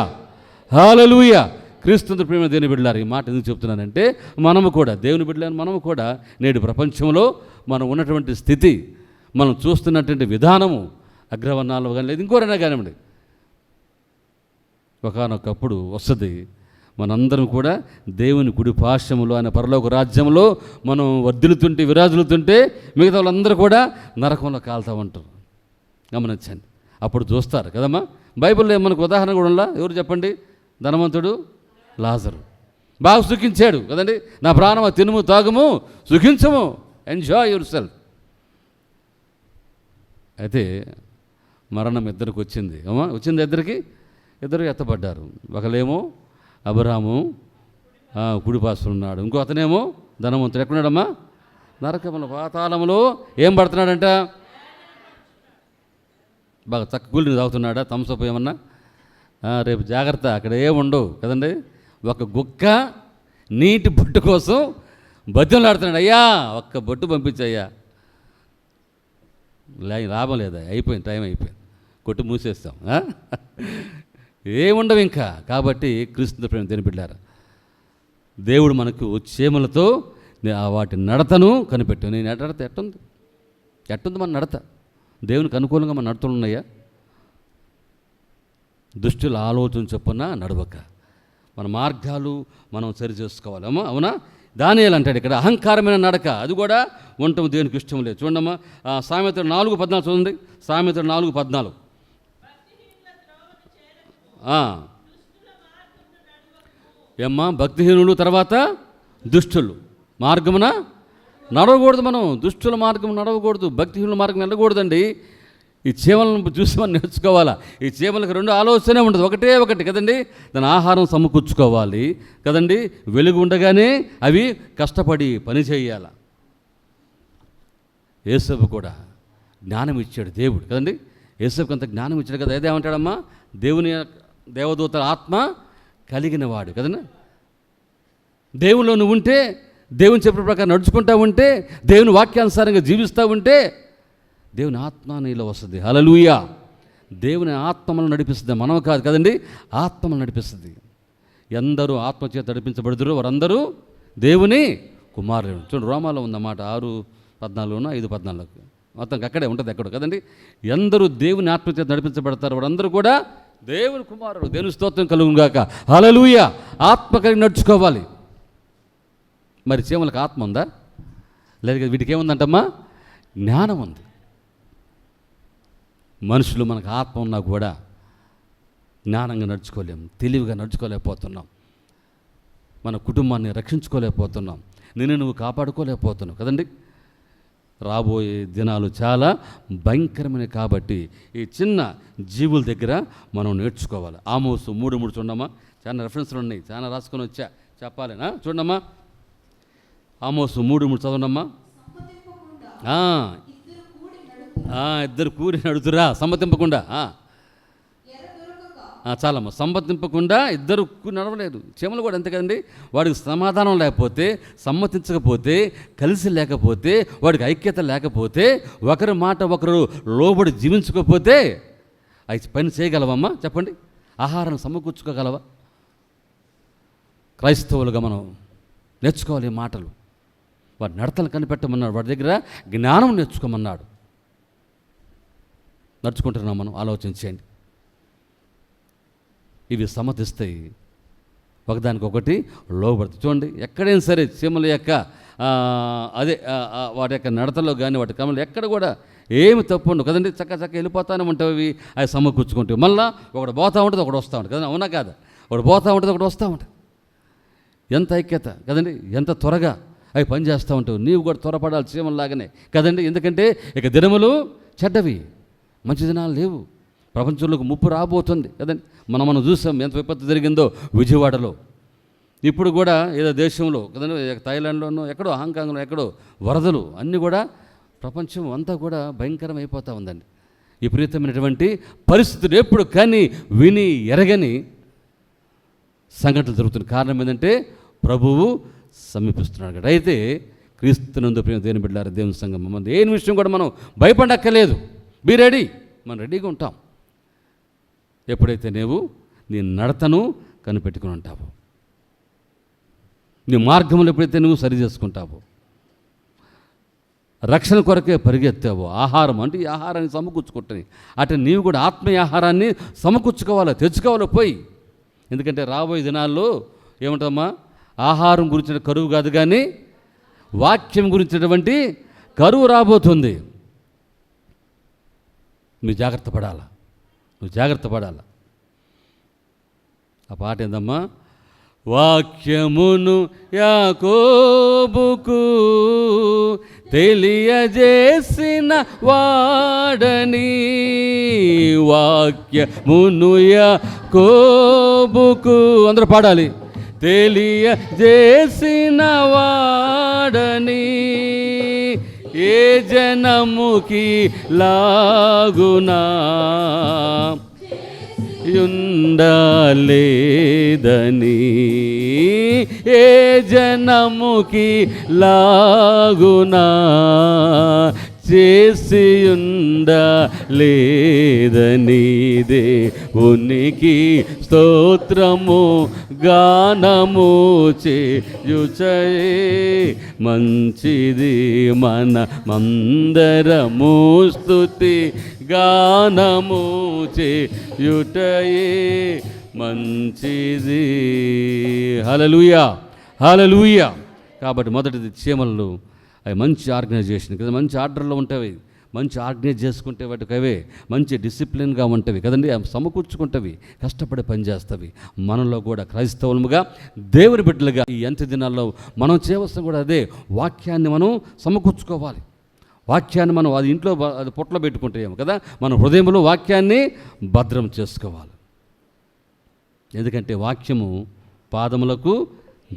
హల్లెలూయా. క్రీస్తు ప్రేమ దేవుని బిడ్డలారు. ఈ మాట ఎందుకు చెప్తున్నానంటే, మనము కూడా దేవుని బిడ్డలని, మనము కూడా నేడు ప్రపంచంలో మనం ఉన్నటువంటి స్థితి, మనం చూస్తున్నటువంటి విధానము, అగ్రవర్ణాలు కానీ లేదు ఇంకోరైనా కానివ్వండి, ఒకనొకప్పుడు వస్తుంది మనందరం కూడా దేవుని కుడి పార్శ్వములో ఆయన పరలోక రాజ్యంలో మనం వర్ధిల్లుతుంటే, విరాజులుతుంటే, మిగతా వాళ్ళందరూ కూడా నరకంలో కాలుతూ ఉంటారు. గమనించండి. అప్పుడు చూస్తారు కదమ్మా. బైబిల్లో మనకు ఉదాహరణ కూడా ఉందా? ఎవరు చెప్పండి? ధనవంతుడు లాజరు బాగా సుఖించాడు కదండి. నా ప్రాణమా తినుము తాగుము సుఖించము, ఎంజాయ్ యువర్ సెల్ఫ్. అయితే మరణం ఇద్దరికి వచ్చింది. అమ్మా వచ్చింది ఇద్దరికి, ఇద్దరు ఎత్తపడ్డారు. ఒకలేమో అబ్రాహాము కుడిపాస్తులు ఉన్నాడు, ఇంకో అతనేమో ధనవంతుడు. ఎక్కడున్నాడమ్మా? నరకముల పాతాళములో ఏం పడుతున్నాడంట? బాగా చక్క గుళ్ళని తాగుతున్నాడా? థమ్సప్ ఏమన్నా? రేపు జాగ్రత్త, అక్కడ ఏముండవు కదండి. ఒక గుక్క నీటి బొట్టు కోసం బతిమలాడుతున్నాడు. అయ్యా ఒక్క బొట్టు పంపించయ్యా. లాభం లేదా, అయిపోయింది, టైం అయిపోయింది, కొట్టు మూసేస్తాం. ఏముండవు ఇంకా. కాబట్టి క్రీస్తు ప్రేమ తినిపిల్లారు. దేవుడు మనకు చీమలతో వాటి నడతను కనిపెట్టు. నేను నడత ఎట్టుంది మన నడత? దేవునికి అనుకూలంగా మన నడతలు ఉన్నాయా? దుష్టుల ఆలోచన చొప్పున నడవక మన మార్గాలు మనం సరి చేసుకోవాలి. అవునా? దానియేలు అంటాడు ఇక్కడ, అహంకారమైన నడక అది కూడా ఉండటం దేవునికి ఇష్టం లేదు. చూడమ్మా సామెతలు 4:14 చూడండి. సామెతలు 4:14. ఏమ్మా? భక్తిహీనులు, తర్వాత దుష్టులు మార్గమున నడవకూడదు. మనం దుష్టుల మార్గం నడవకూడదు, భక్తిహీనుల మార్గం వెళ్ళకూడదండి. ఈ చీమలను చూసి మనం నేర్చుకోవాలా. ఈ చీమలకు రెండు ఆలోచనే ఉండదు, ఒకటి కదండి. దాని ఆహారం సమకూర్చుకోవాలి కదండి. వెలుగు ఉండగానే అవి కష్టపడి పని చేయాల. యేసపు కూడా జ్ఞానం ఇచ్చాడు దేవుడు కదండి. యేసపుకి అంత జ్ఞానం ఇచ్చాడు కదా. ఏదేమంటాడమ్మా? దేవుని దేవదూతల ఆత్మ కలిగిన వాడు కదన్నా. దేవుల్లో నువ్వు ఉంటే, దేవుని చెప్పిన ప్రకారం నడుచుకుంటా ఉంటే, దేవుని వాక్యానుసారంగా జీవిస్తూ ఉంటే దేవుని ఆత్మ నీలో వస్తుంది. హల్లెలూయా. దేవుని ఆత్మను నడిపిస్తుంది, మనం కాదు కదండి. ఆత్మను నడిపిస్తుంది. ఎందరూ ఆత్మచేత నడిపించబడుదురు వారందరూ దేవుని కుమారులు. చూడండి, రోమాలో ఉందన్నమాట 6:14, 5:14. మొత్తం అక్కడే ఉంటుంది, ఎక్కడ కదండి. ఎందరూ దేవుని ఆత్మచేత నడిపించబడతారు వారందరూ కూడా దేవుని కుమారుడు. దేవుని స్తోత్రం కలుగుగాక. హల్లెలూయా. ఆత్మ కలిగి నడుచుకోవాలి. మరి చీమలకు ఆత్మ ఉందా? లేదు కదా. వీటికి ఏముందంటమ్మా? జ్ఞానం ఉంది. మనుషులు మనకు ఆత్మ ఉన్నా కూడా జ్ఞానంగా నడుచుకోలేం, తెలివిగా నడుచుకోలేకపోతున్నాం, మన కుటుంబాన్ని రక్షించుకోలేకపోతున్నాం, నిన్ను నువ్వు కాపాడుకోలేకపోతున్నావు కదండి. రాబోయే దినాలు చాలా భయంకరమైనవి. కాబట్టి ఈ చిన్న జీవుల దగ్గర మనం నేర్చుకోవాలి. ఆమోసు 3:3 చూడమ్మా. చాలా రెఫరెన్స్లు ఉన్నాయి, చాలా రాసుకొని వచ్చా, చెప్పాలేనా? చూడమ్మా, ఆమోసు 3:3 చదవనమ్మా. ఇద్దరు కూడి నడుతురా, సమ్మతింపకుండా. చాలమ్మా, సమ్మతింపకుండా ఇద్దరు నడవలేదు. చీమలు కూడా అంతే కదండి. వాడికి సమాధానం లేకపోతే, సమ్మతించకపోతే, కలిసి లేకపోతే, వాడికి ఐక్యత లేకపోతే, ఒకరి మాట ఒకరు లోబడి జీవించకపోతే అవి పని చేయగలవమ్మా? చెప్పండి. ఆహారం సమకూర్చుకోగలవా? క్రైస్తవులుగా మనం నేర్చుకోవాలి ఈ మాటలు. వాడి నడతలు కనిపెట్టమన్నాడు, వాడి దగ్గర జ్ఞానం నేర్చుకోమన్నాడు. నడుచుకుంటున్నాం మనం? ఆలోచించండి. ఇవి సమ్మతిస్తాయి, ఒకదానికొకటి లోబడుతుంది. చూడండి, ఎక్కడైనా సరే చీమల యొక్క వాటి యొక్క నడతలో కానీ వాటి క్రమంలో ఎక్కడ కూడా ఏమి తప్పు ఉండవు కదండి. చక్క వెళ్ళిపోతానే ఉంటాయి. అవి సమకూర్చుకుంటాయి. మళ్ళీ ఒకటి పోతూ ఉంటుంది, ఒకటి వస్తూ ఉంటుంది కదా. అవునా కాదా? ఒకటి పోతూ ఉంటుంది, ఒకటి వస్తూ ఉంటుంది. ఎంత ఐక్యత కదండి, ఎంత త్వరగా అవి పనిచేస్తూ ఉంటావు. నీవు కూడా త్వరపడాలి చీమల్లాగానే కదండి. ఎందుకంటే ఇక దినములు చెడ్డవి, మంచి దినాలు లేవు. ప్రపంచంలోకి ముప్పు రాబోతుంది కదండి. మనం చూసాం ఎంత విపత్తు జరిగిందో విజయవాడలో. ఇప్పుడు కూడా ఏదో దేశంలో కదండి, థాయిలాండ్లోనో ఎక్కడో, హాంకాంగ్లో ఎక్కడో వరదలు అన్నీ కూడా ప్రపంచం అంతా కూడా భయంకరం అయిపోతూ ఉందండి. విపరీతమైనటువంటి పరిస్థితులు ఎప్పుడు కానీ విని ఎరగని సంఘటనలు జరుగుతుంది. కారణం ఏంటంటే ప్రభువు సమీపిస్తున్నాడు కదా. అయితే క్రీస్తునందు ప్రేమ దేవుని బిడ్డలారా, దేవుని సంఘం మన దేని విషయం కూడా మనం భయపడక్కర్లేదు. బీ రెడీ, మనం రెడీగా ఉంటాం. ఎప్పుడైతే నీవు నీ నడతను కనిపెట్టుకుని ఉంటావు, నీ మార్గములు ఎప్పుడైతే నువ్వు సరి చేసుకుంటావో, రక్షణ కొరకే పరిగెత్తావో, ఆహారం అంటే ఈ ఆహారాన్ని సమకూర్చుకుంటాయి. అటు నీవు కూడా ఆత్మీయ ఆహారాన్ని సమకూర్చుకోవాలో, తెచ్చుకోవాలో పోయి. ఎందుకంటే రాబోయే దినాల్లో ఏమంటామా, ఆహారం గురించిన కరువు కాదు కానీ వాక్యం గురించినటువంటి కరువు రాబోతుంది. మీరు జాగ్రత్త పడాలా. నువ్వు జాగ్రత్త పడాలి. ఆ పాట ఏందమ్మా? వాక్యమును యాకోబుకు తెలియజేసిన వాడని, వాక్యమును యాకోబుకు అందరూ పాడాలి. తెలియజేసిన వాడని ఏ జనముకి లాగునా యుండలేదని, ఏ జనముకి లాగునా చేసి ఉండలేదనిదే ఉనికి స్తోత్రము గానము చేయుచయే మంచిది మన మందరము స్తుతి గానము చేయుటయే మంచిది. హల్లెలూయా, హల్లెలూయా. కాబట్టి మొదటిది చీమలు అవి మంచి ఆర్గనైజేషన్ కదా, మంచి ఆర్డర్లో ఉంటాయి, మంచి ఆర్గనైజ్ చేసుకుంటే వాటికి అవే మంచి డిసిప్లిన్గా ఉంటవి కదండి, అవి సమకూర్చుకుంటవి, కష్టపడి పనిచేస్తవి. మనలో కూడా క్రైస్తవులుగా దేవుని బిడ్డలుగా ఈ అంత్య దినాల్లో మనం చేయవలసిన కూడా అదే, వాక్యాన్ని మనం సమకూర్చుకోవాలి. వాక్యాన్ని మనం అది ఇంట్లో అది పొట్టలో పెట్టుకుంటాయేమో కదా, మన హృదయంలో వాక్యాన్ని భద్రం చేసుకోవాలి. ఎందుకంటే వాక్యము పాదములకు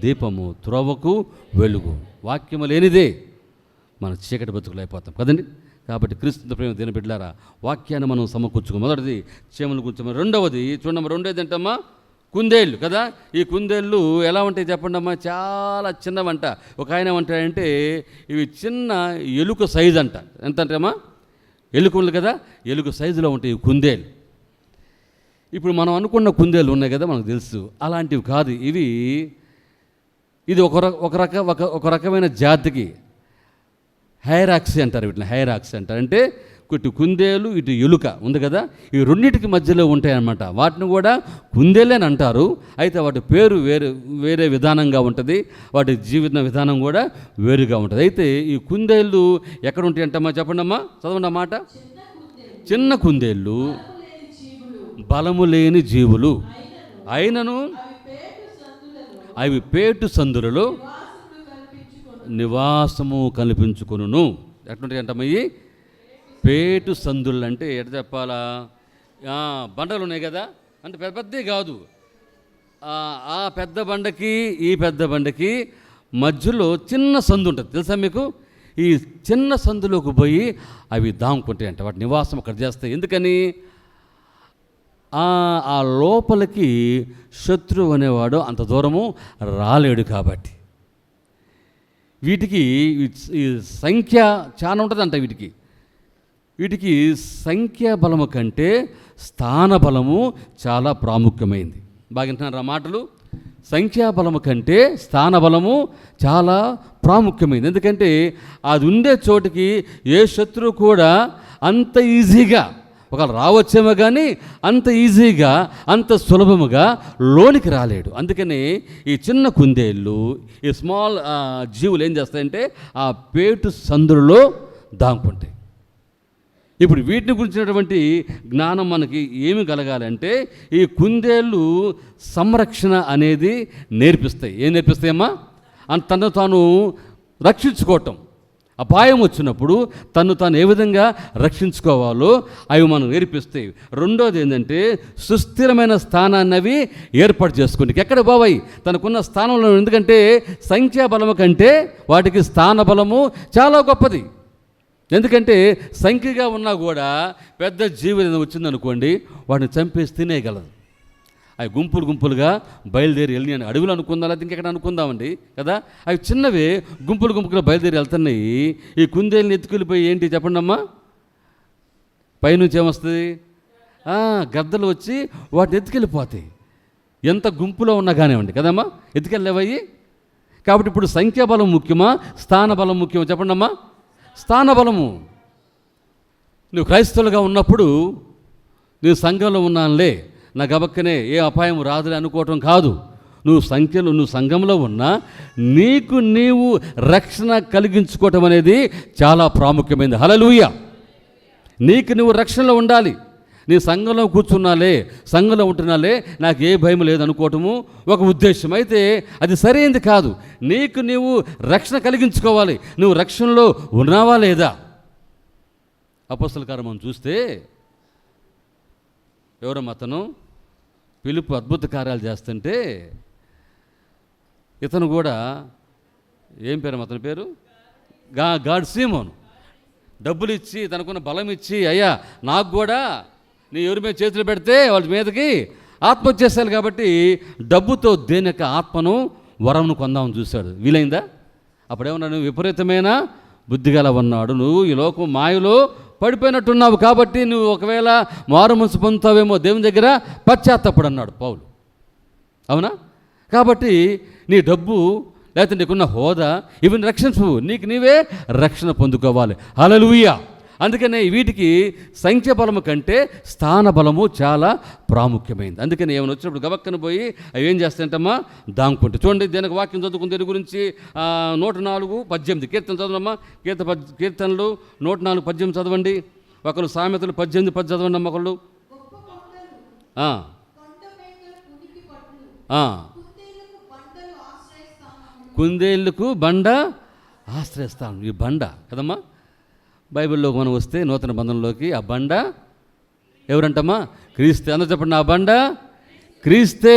దీపము, త్రోవకు వెలుగు. వాక్యము లేనిదే మన చీకటి బతుకులైపోతాం కదండి. కాబట్టి క్రీస్తు ప్రేమ దీని బిడ్డలారా, వాక్యాన్ని మనం సమకూర్చుకో. మొదటిది చీమల గురించి. రెండవది చూడమ్మా, రెండోది ఏంటమ్మా? కుందేళ్ళు కదా. ఈ కుందేళ్ళు ఎలా ఉంటాయి చెప్పండి అమ్మా? చాలా చిన్నవంట. ఒక ఆయన ఏమంటాడంటే ఇవి చిన్న ఎలుక సైజు అంట. ఎంత అంటే అమ్మా? ఎలుకలు కదా, ఎలుక సైజులో ఉంటాయి ఈ కుందేళ్ళు. ఇప్పుడు మనం అనుకున్న కుందేళ్ళు ఉన్నాయి కదా, మనకు తెలుసు, అలాంటివి కాదు ఇవి. ఇది ఒక రకమైన జాతికి హైరాక్సీ అంటారు. వీటిని హైరాక్సీ అంటారు. అంటే ఇటు కుందేలు ఇటు ఎలుక ఉంది కదా, ఈ రెండింటికి మధ్యలో ఉంటాయి అన్నమాట. వాటిని కూడా కుందేలే అని అంటారు. అయితే వాటి పేరు వేరే విధానంగా ఉంటుంది, వాటి జీవిత విధానం కూడా వేరుగా ఉంటుంది. అయితే ఈ కుందేళ్ళు ఎక్కడ ఉంటాయి అంటమ్మా? చెప్పండి అమ్మా, చదవండి అన్నమాట. చిన్న కుందేళ్ళు బలము లేని జీవులు అయినను అవి పేటు సందులలో నివాసము కల్పించుకొనును. ఎట్లుంటాయి అంటమ్మయ్యి? పేటు సందులు అంటే ఎట చెప్పాలా? బండలు ఉన్నాయి కదా, అంటే పెద్ద పెద్దవి కాదు. ఆ పెద్ద బండకి ఈ పెద్ద బండకి మధ్యలో చిన్న సందు ఉంటుంది, తెలుసా మీకు? ఈ చిన్న సందులోకి పోయి అవి దాముకుంటాయి అంట. వాటి నివాసం అక్కడ చేస్తాయి. ఎందుకని? ఆ లోపలికి శత్రువు అనేవాడు అంత దూరము రాలేడు కాబట్టి. వీటికి ఈ సంఖ్య చాలా ఉంటుందంట. వీటికి సంఖ్యా బలము కంటే స్థాన బలము చాలా ప్రాముఖ్యమైంది. బాగా వింటున్నారు ఆ మాటలు? సంఖ్యాబలము కంటే స్థాన బలము చాలా ప్రాముఖ్యమైంది. ఎందుకంటే అది ఉండే చోటికి ఏ శత్రువు కూడా అంత ఈజీగా ఒకవేళ రావచ్చేమో కానీ అంత ఈజీగా అంత సులభముగా లోనికి రాలేడు. అందుకని ఈ చిన్న కుందేళ్ళు, ఈ స్మాల్ జీవులు ఏం చేస్తాయంటే ఆ పేటు సందులలో దాంకుంటాయి. ఇప్పుడు వీటిని గురించినటువంటి జ్ఞానం మనకి ఏమి కలగాలంటే ఈ కుందేళ్ళు సంరక్షణ అనేది నేర్పిస్తాయి. ఏం నేర్పిస్తాయమ్మా? తను తాను రక్షించుకోవటం, అపాయం వచ్చినప్పుడు తను తాను ఏ విధంగా రక్షించుకోవాలో అవి మనం నేర్పిస్తాయి. రెండోది ఏంటంటే సుస్థిరమైన స్థానాన్ని అవి ఏర్పాటు చేసుకుంటే ఎక్కడ బాబాయ్ తనకున్న స్థానంలో. ఎందుకంటే సంఖ్యాబలము కంటే వాటికి స్థాన బలము చాలా గొప్పది. ఎందుకంటే సంఖ్యగా ఉన్నా కూడా పెద్ద జీవి వచ్చిందనుకోండి వాటిని చంపేసి తినేయగలదు. అవి గుంపులుగా బయలుదేరి వెళ్ళి అడవులు అనుకుందాం, లేకపోతే ఇంకెక్కడ అనుకుందామండి కదా. అవి చిన్నవే గుంపులుగా బయలుదేరి వెళ్తున్నాయి. ఈ కుందేళ్ళని ఎత్తుకెళ్ళిపోయి ఏంటి చెప్పండి అమ్మా? పైనుంచి ఏమొస్తుంది? గద్దలు వచ్చి వాటిని ఎత్తుకెళ్ళిపోతాయి. ఎంత గుంపులో ఉన్నా కానివ్వండి కదమ్మా, ఎత్తుకెళ్ళేవయ్యి. కాబట్టి ఇప్పుడు సంఖ్యాబలం ముఖ్యమా స్థాన బలం ముఖ్యమా చెప్పండి అమ్మా? స్థాన బలము. నువ్వు క్రైస్తవులుగా ఉన్నప్పుడు నేను సంఘంలో ఉన్నానులే, నా గబక్కనే ఏ అపాయం రాదులే అనుకోవటం కాదు. నువ్వు సంఘంలో ఉన్నా నీకు నీవు రక్షణ కలిగించుకోవటం అనేది చాలా ప్రాముఖ్యమైనది. హల్లెలూయా. నీకు నువ్వు రక్షణలో ఉండాలి. నీ సంఘంలో కూర్చున్నాలే, సంఘంలో ఉంటున్నాలే, నాకు ఏ భయం లేదనుకోవటము ఒక ఉద్దేశం. అయితే అది సరైనది కాదు. నీకు నీవు రక్షణ కలిగించుకోవాలి. నువ్వు రక్షణలో ఉన్నావా లేదా? అపోస్తల కార్యం మనం చూస్తే ఎవరమ్మా అతను? పిలుపు అద్భుత కార్యాలు చేస్తుంటే ఇతను కూడా ఏం పేరు అతని పేరు? గాడ్ సీమోను. డబ్బులు ఇచ్చి, తనకున్న బలం ఇచ్చి, అయ్యా నాకు కూడా నీ ఎవరి మీద చేతులు పెడితే వాళ్ళ మీదకి ఆత్మ వచ్చేసారు కాబట్టి డబ్బుతో దేని యొక్క ఆత్మను వరంను కొందామని చూశాడు. వీలైందా? అప్పుడేమన్నా నువ్వు విపరీతమైన బుద్ధిగల ఉన్నాడు, నువ్వు ఈ లోకం మాయలో పడిపోయినట్టున్నావు కాబట్టి నువ్వు ఒకవేళ మారు మనసు పొందుతావేమో, దేవుని దగ్గర పశ్చాత్తపడు అన్నాడు పౌలు. అవునా? కాబట్టి నీ డబ్బు లేకపోతే నీకున్న హోదా ఇవి రక్షించు, నీకు నీవే రక్షణ పొందుకోవాలి. హల్లెలూయా. అందుకనే వీటికి సంఖ్య బలము కంటే స్థాన బలము చాలా ప్రాముఖ్యమైంది. అందుకని ఏమైనా వచ్చినప్పుడు గబక్కన పోయి అవి ఏం చేస్తాయంటమ్మా? దాంకుంటే. చూడండి, దీనికి వాక్యం చదువుకుని దీని గురించి 104:18 కీర్తన చదవమ్మా. కీర్తనలు 104:18 చదవండి. ఒకరు సామెతలు 18:10 చదవండి అమ్మ. ఒకళ్ళు కుందేళ్ళకు బండ ఆశ్రయిస్తాను. ఈ బండ కదమ్మా బైబిల్లోకి మనం వస్తే నూతన బంధంలోకి ఆ బండ ఎవరంటమ్మా? క్రీస్తే. అందరూ చెప్పండి, ఆ బండ క్రీస్తే.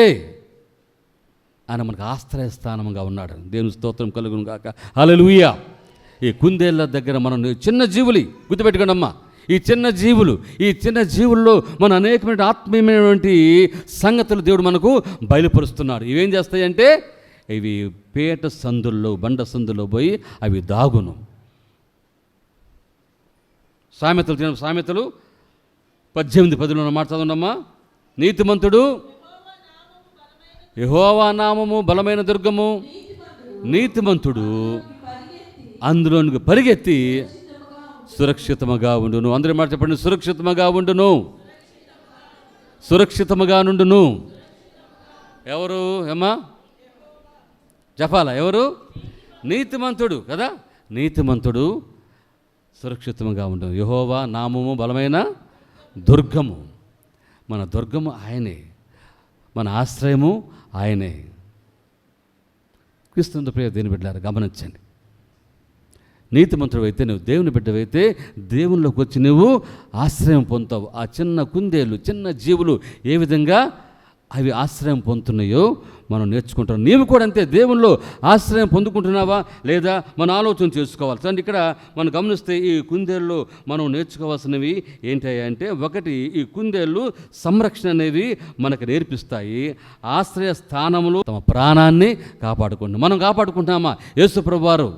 ఆయన మనకు ఆశ్రయస్థానంగా ఉన్నాడు. దేవుని స్తోత్రం కలుగును గాక. హల్లెలూయా. ఈ కుందేళ్ళ దగ్గర మనం చిన్న జీవులు గుర్తుపెట్టుకోండి అమ్మా. ఈ చిన్న జీవుల్లో మన అనేకమైన ఆత్మీయమైనటువంటి సంగతులు దేవుడు మనకు బయలుపరుస్తున్నాడు. ఇవేం చేస్తాయంటే ఇవి పేట సందుల్లో, బండ సందుల్లో పోయి అవి దాగును. సామెతలు 18:10 మాట చదవండమ్మా. నీతిమంతుడు యెహోవా నామము బలమైన దుర్గము, నీతిమంతుడు అందులోనికి పరిగెత్తి సురక్షితముగా ఉండును. అందరూ మాట చెప్పండి, సురక్షితముగా ఉండును, సురక్షితముగా నుండును. ఎవరు ఏమ్మా చెప్పాలా? ఎవరు? నీతిమంతుడు కదా. నీతిమంతుడు సురక్షితంగా ఉండదు. యెహోవా నామము బలమైన దుర్గము. మన దుర్గము ఆయనే, మన ఆశ్రయము ఆయనే. క్రీస్తు ప్రియ దేవుని బిడ్డలారా గమనించండి. నీతిమంతుడు అయితే, నువ్వు దేవుని బిడ్డవైతే దేవునిలోకి వచ్చి నువ్వు ఆశ్రయం పొందుతావు. ఆ చిన్న కుందేలు, చిన్న జీవులు ఏ విధంగా అవి ఆశ్రయం పొందుతున్నాయో మనం నేర్చుకుంటాం. నీవు కూడా అంతే, దేవుల్లో ఆశ్రయం పొందుకుంటున్నావా లేదా మన ఆలోచన చేసుకోవాలి. అంటే ఇక్కడ మనం గమనిస్తే ఈ కుందేళ్ళు మనం నేర్చుకోవాల్సినవి ఏంటంటే, ఒకటి, ఈ కుందేళ్ళు సంరక్షణ అనేవి మనకు నేర్పిస్తాయి. ఆశ్రయ స్థానములు తమ ప్రాణాన్ని కాపాడుకుంటున్నాం. మనం కాపాడుకుంటున్నామా? యేసు ప్రభువారు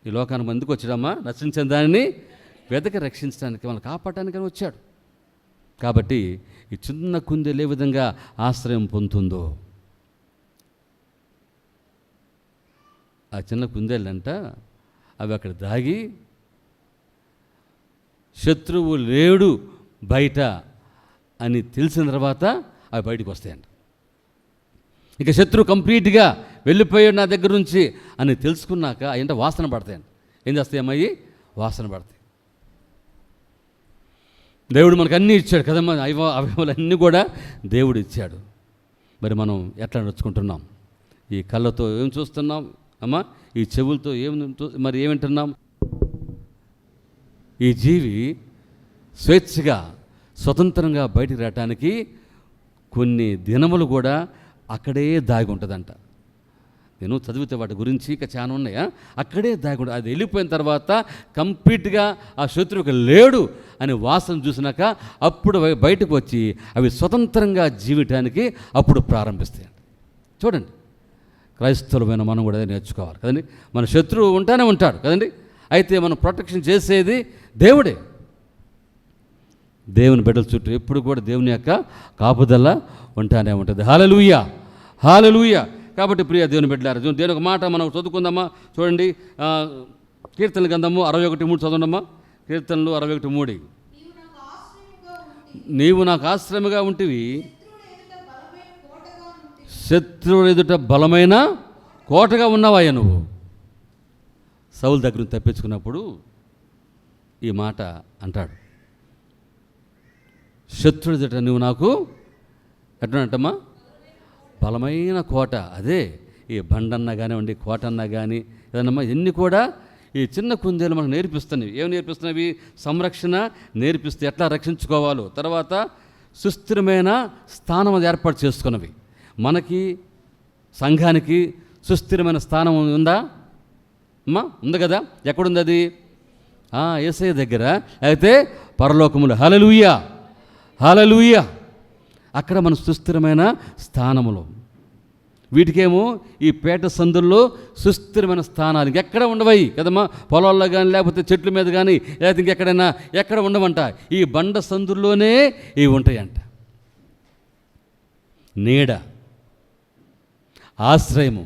ఈ లోకానికి ఎందుకు వచ్చాడమ్మా? నశించిన దానిని వెతకి రక్షించడానికి, మనం కాపాడటానికి వచ్చాడు. కాబట్టి ఈ చిన్న కుందేలు ఏ విధంగా ఆశ్రయం పొందుతుందో, ఆ చిన్న కుందేళ్ళంట అవి అక్కడ దాగి శత్రువు లేడు బయట అని తెలిసిన తర్వాత అవి బయటకు వస్తాయంట. ఇక శత్రువు కంప్లీట్గా వెళ్ళిపోయాడు నా దగ్గర నుంచి అని తెలుసుకున్నాక అయ్యంటే వాసన పడతాయండి. ఏం చేస్తాయమ్మాయి? వాసన పడతాయి. దేవుడు మనకు అన్నీ ఇచ్చాడు కదమ్మా. అవయవాలన్నీ కూడా దేవుడు ఇచ్చాడు. మరి మనం ఎట్లా నడుచుకుంటున్నాం? ఈ కళ్ళతో ఏం చూస్తున్నాం అమ్మా? ఈ చెవులతో మరి ఏమింటున్నాం? ఈ జీవి స్వేచ్ఛగా స్వతంత్రంగా బయటికి రావటానికి కొన్ని దినములు కూడా అక్కడే దాగి ఉంటుందంట. నేను చదివితే వాటి గురించి ఇక చాలా ఉన్నాయా, అక్కడే దాగి ఉంటుంది. అది వెళ్ళిపోయిన తర్వాత కంప్లీట్గా ఆ శత్రువుకి లేడు అని వాసన చూసినాక అప్పుడు బయటకు వచ్చి అవి స్వతంత్రంగా జీవితానికి అప్పుడు ప్రారంభిస్తాయి. చూడండి, క్రైస్తవులమైన మనం కూడా అదే నేర్చుకోవాలి కదండి. మన శత్రువు ఉంటానే ఉంటాడు కదండి. అయితే మనం ప్రొటెక్షన్ చేసేది దేవుడే. దేవుని బిడ్డల చుట్టూ ఎప్పుడు కూడా దేవుని యొక్క కాపుదల ఉంటానే ఉంటుంది. హల్లెలూయా, హల్లెలూయా. కాబట్టి ప్రియ దేవుని బిడ్డలారా, దేవుని ఒక మాట మనం చదువుకుందామా. చూడండి, కీర్తనల గ్రంథము 61:3 చదవండమ్మా. కీర్తనలు 61:3. నీవు నాకు ఆశ్రయముగా ఉంటివి, శత్రువుల ఎదుట బలమైన కోటగా ఉన్నావయ్యా. నువ్వు సౌలు దగ్గర తప్పించుకున్నప్పుడు ఈ మాట అంటాడు. శత్రుడు ఎదుట నువ్వు నాకు ఎట్లంటమ్మా బలమైన కోట. అదే ఈ బండన్నా కానివ్వండి, కోట అన్నా కానీ ఏదన్నమ్మా, ఎన్ని కూడా ఈ చిన్న కుందేలు మనకు నేర్పిస్తున్నవి. ఏమి నేర్పిస్తున్నవి? సంరక్షణ నేర్పిస్తే ఎట్లా రక్షించుకోవాలో, తర్వాత సుస్థిరమైన స్థానం అది ఏర్పాటు చేసుకున్నవి. మనకి సంఘానికి సుస్థిరమైన స్థానం ఉందా అమ్మా? ఉంది కదా. ఎక్కడుంది అది? యేసయ్య దగ్గర. అయితే పరలోకములు. హల్లెలూయా, హల్లెలూయా. అక్కడ మన సుస్థిరమైన స్థానములో. వీటికేమో ఈ పేట సందుల్లో సుస్థిరమైన స్థానాలు ఇంకెక్కడ ఉండవయి కదమ్మా. పొలాల్లో కానీ, లేకపోతే చెట్ల మీద కానీ, లేకపోతే ఇంకెక్కడైనా ఎక్కడ ఉండవంట. ఈ బండ సందుల్లోనే ఇవి ఉంటాయంట. నీడ, ఆశ్రయము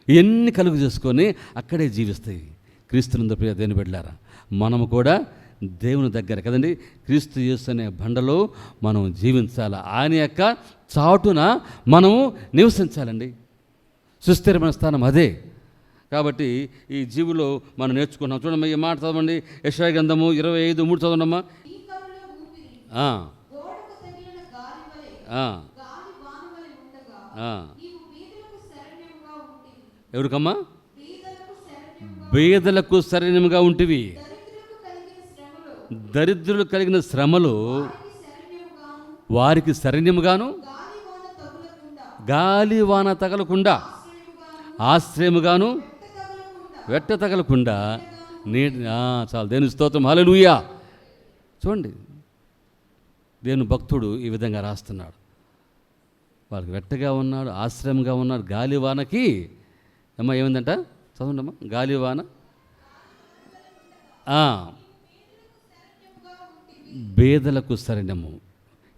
ఇవన్నీ కలుగు చేసుకొని అక్కడే జీవిస్తాయి. క్రీస్తునందు ప్రియ దేవుని బిడ్డలారా, మనము కూడా దేవుని దగ్గర కదండి, క్రీస్తు యేసు అనే బండలో మనం జీవించాలి. ఆయన యొక్క చాటున మనము నివసించాలండి. సుస్థిరమైన స్థానం అదే. కాబట్టి ఈ జీవులో మనం నేర్చుకుంటున్నాం. చూడమ్మా, ఈ మాట చదవండి. యెషయా గ్రంథము 25:3 చదవండమ్మా. ఈ కరులో ఊపిరి ఆ, గోడకు తగిలిన గాలి వలె ఆ, గాలి వాన వలె ఉండగా ఆ. నీవు బీదలకు శరణ్యముగా ఉంటివి. ఎవరికమ్మా? బీదలకు శరణ్యముగా, బీదలకు శరణ్యముగా ఉంటివి. దరిద్రులకు కలిగిన శ్రమలో వారికి శరణ్యముగాను, గాలి వాన తగులకుండా, గాలి వాన తగలకుండా, ఆశ్రయముగాను, వెట్ట తగలకుండా చాలు. దేవుని స్తోత్రం, హల్లెలూయా. చూడండి, దేవుని భక్తుడు ఈ విధంగా రాస్తున్నాడు. వాళ్ళకి వెట్టగా ఉన్నాడు, ఆశ్రయంగా ఉన్నాడు. గాలి వానకి అమ్మా ఏమైందంట? చదవండి అమ్మా. గాలి వాన బేదలకు శరణ్యము.